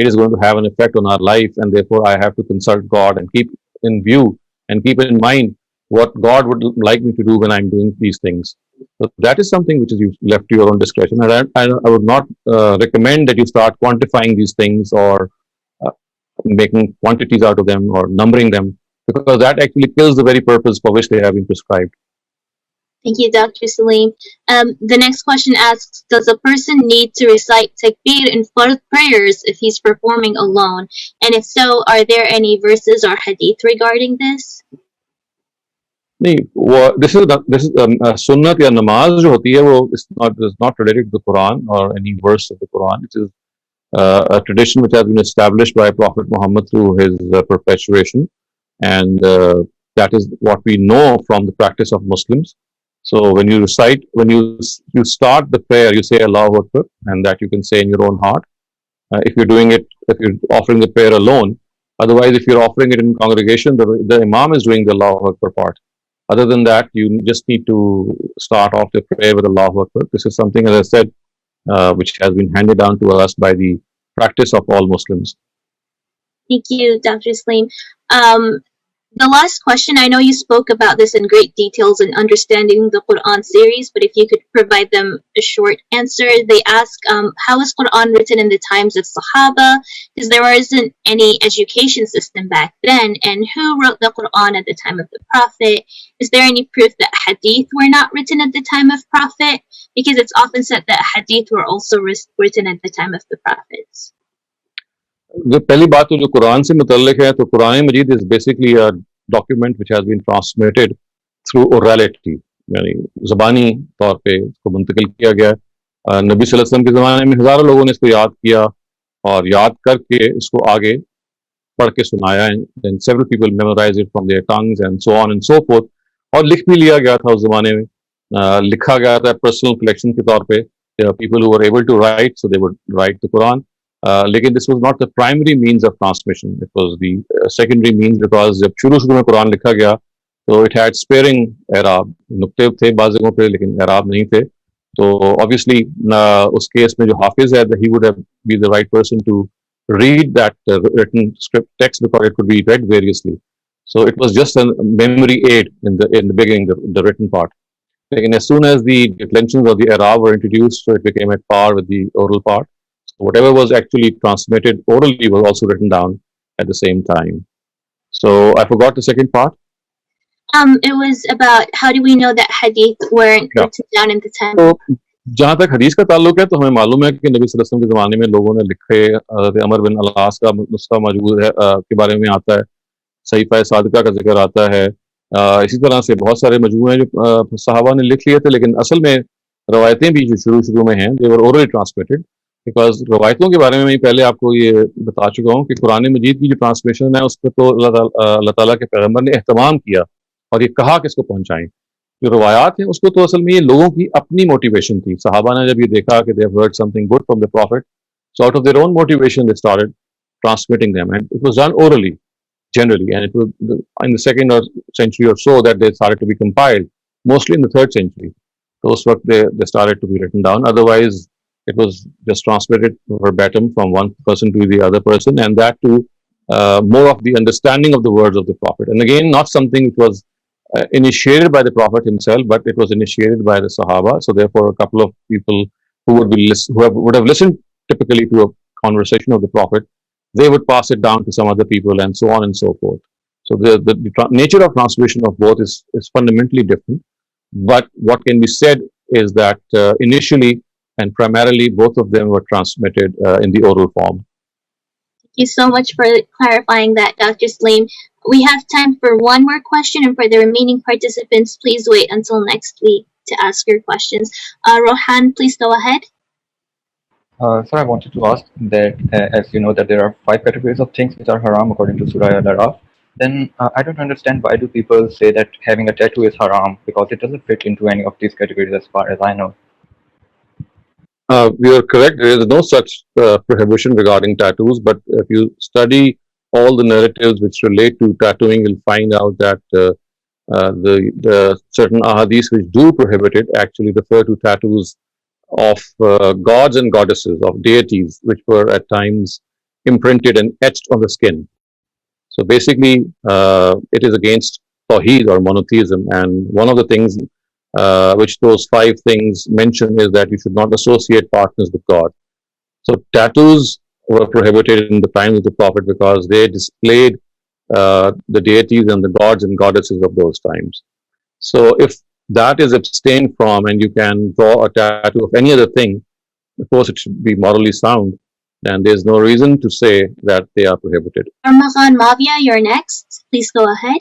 it is going to have an effect on our life, and therefore I have to consult God and keep in view and keep in mind what God would like me to do when I'm doing these things. So that is something which is left to your own discretion, and I would not recommend that you start quantifying these things or making quantities out of them or numbering them, because that actually kills the very purpose for which they have been prescribed. Thank you, Dr. Salim. The next question asks, does a person need to recite takbir in prayers if he's performing alone? And if so, are there any verses or hadith regarding this? This is sunnat ya namaz jo hoti hai, wo is not related to the Quran or any verse of the Quran. It is a tradition which has been established by Prophet Muhammad through his perpetuation, and that is what we know from the practice of Muslims. So when you recite, when you start the prayer, you say Allahu Akbar, and that you can say in your own heart. If you're doing it, if you're offering the prayer alone, otherwise if you're offering it in congregation, the Imam is doing the Allahu Akbar part. Other than that, you just need to start off the prayer with Allahu Akbar. This is something, as I said, which has been handed down to us by the practice of all Muslims. Thank you, Dr. Salim. The last question, I know you spoke about this in great details in understanding the Quran series, but if you could provide them a short answer. They ask, how was Quran written in the times of Sahaba? Because there wasn't any education system back then. And who wrote the Quran at the time of the Prophet? Is there any proof that hadith were not written at the time of Prophet? Because it's often said that hadith were also written at the time of the Prophets. پہلی بات تو جو قرآن سے متعلق ہے تو قرآن مجید is basically document which has been transmitted through orality, یعنی زبانی طور پہ اس کو منتقل کیا گیا ہے. نبی صلی اللہ علیہ وسلم کے زمانے میں ہزاروں لوگوں نے اس کو یاد کیا اور یاد کر کے اس کو آگے پڑھ کے سنایا, and several people memorized it from their tongues and so on and so forth. اور لکھ بھی لیا گیا تھا اس زمانے میں, لکھا گیا تھا پرسنل کلیکشن کے طور پہ. People who were able to write, so they would write the Quran. لیکن this was not the primary means of transmission. It was the secondary means, because جب شروع میں قرآن لکھا گیا تو it had sparing اعراب, نقطے تھے بعض جگہوں پہ لیکن اعراب نہیں تھے. تو obviously اس کیس میں جو حافظ ہے, he would have been the right person to read that written script text, because it could be read variously. So it was just a memory aid in the beginning, the written part. Lekin as soon as the declensions of the i'rab were introduced, so it became at par with the oral part. So whatever was actually transmitted orally was also written down at the same time. So I forgot the second part. It was about how do we know that hadith weren't written down in the time. So جہاں تک حدیث کا تعلق ہے تو ہمیں معلوم ہے کہ نبی صلی اللہ علیہ وسلم کے زمانے میں لوگوں نے لکھے. حضرت عمر بن العاص کا نسخہ موجود ہے کے بارے میں آتا ہے, صحیفہ صادقہ کا ذکر آتا ہے. اسی طرح سے بہت سارے مجموعے جو صحابہ نے لکھ لیے تھے, لیکن اصل میں روایتیں بھی جو شروع میں ہیں they were orally transmitted. Because روایتوں کے بارے میں پہلے آپ کو یہ بتا چکا ہوں کہ قرآن مجید کی جو ٹرانسمیشن ہے اس پہ تو اللہ تعالیٰ کے پیغمبر نے اہتمام کیا اور یہ کہا کہ اس کو پہنچائیں. جو روایات ہیں اس کو تو اصل میں یہ لوگوں کی اپنی موٹیویشن تھی. صحابہ نے جب یہ دیکھا کہ they have heard something good from the prophet, so out of their own motivation they started transmitting them, and it was done orally generally, and it was in the second century or so that they started to be compiled, mostly in the 3rd century. So us waqt they started to be written down. Otherwise it was just transmitted verbatim from one person to the other person, and that to more of the understanding of the words of the Prophet. And again, not something which was initiated by the Prophet himself, but it was initiated by the Sahaba. So therefore, a couple of people who would have listened typically to a conversation of the Prophet, they would pass it down to some other people, and so on and so forth. So the nature of transmission of both is fundamentally different. But what can be said is that initially and primarily both of them were transmitted in the oral form. Thank you so much for clarifying that, Dr. Salim. We have time for one more question, and for the remaining participants, please wait until next week to ask your questions. Rohan, please go ahead. Sir, I wanted to ask that as you know that there are 5 categories of things which are haram according to Surah Al-Araf. then I don't understand why do people say that having a tattoo is haram, because it doesn't fit into any of these categories as far as I know. You are correct. There is no such prohibition regarding tattoos, but if you study all the narratives which relate to tattooing, you'll find out that the certain ahadith which do prohibit it actually refer to tattoos of gods and goddesses, of deities, which were at times imprinted and etched on the skin. So basically, it is against Tawheed or monotheism, and one of the things which those 5 things mention is that you should not associate partners with God. So tattoos were prohibited in the times of the Prophet because they displayed the deities and the gods and goddesses of those times. So if that is abstained from and you can draw a tattoo of any other thing, of course it should be morally sound, and there's no reason to say that they are prohibited. Armaghan Mavia, you're next. Please go ahead.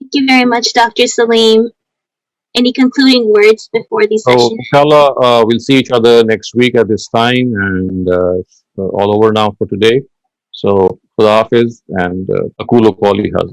Thank you very much, Dr. Salim. Any concluding words before the So session? inshallah, we'll see each other next week at this time, and it's all over now for today. So Khuda Hafiz, and Aqulu Qawli Hazir.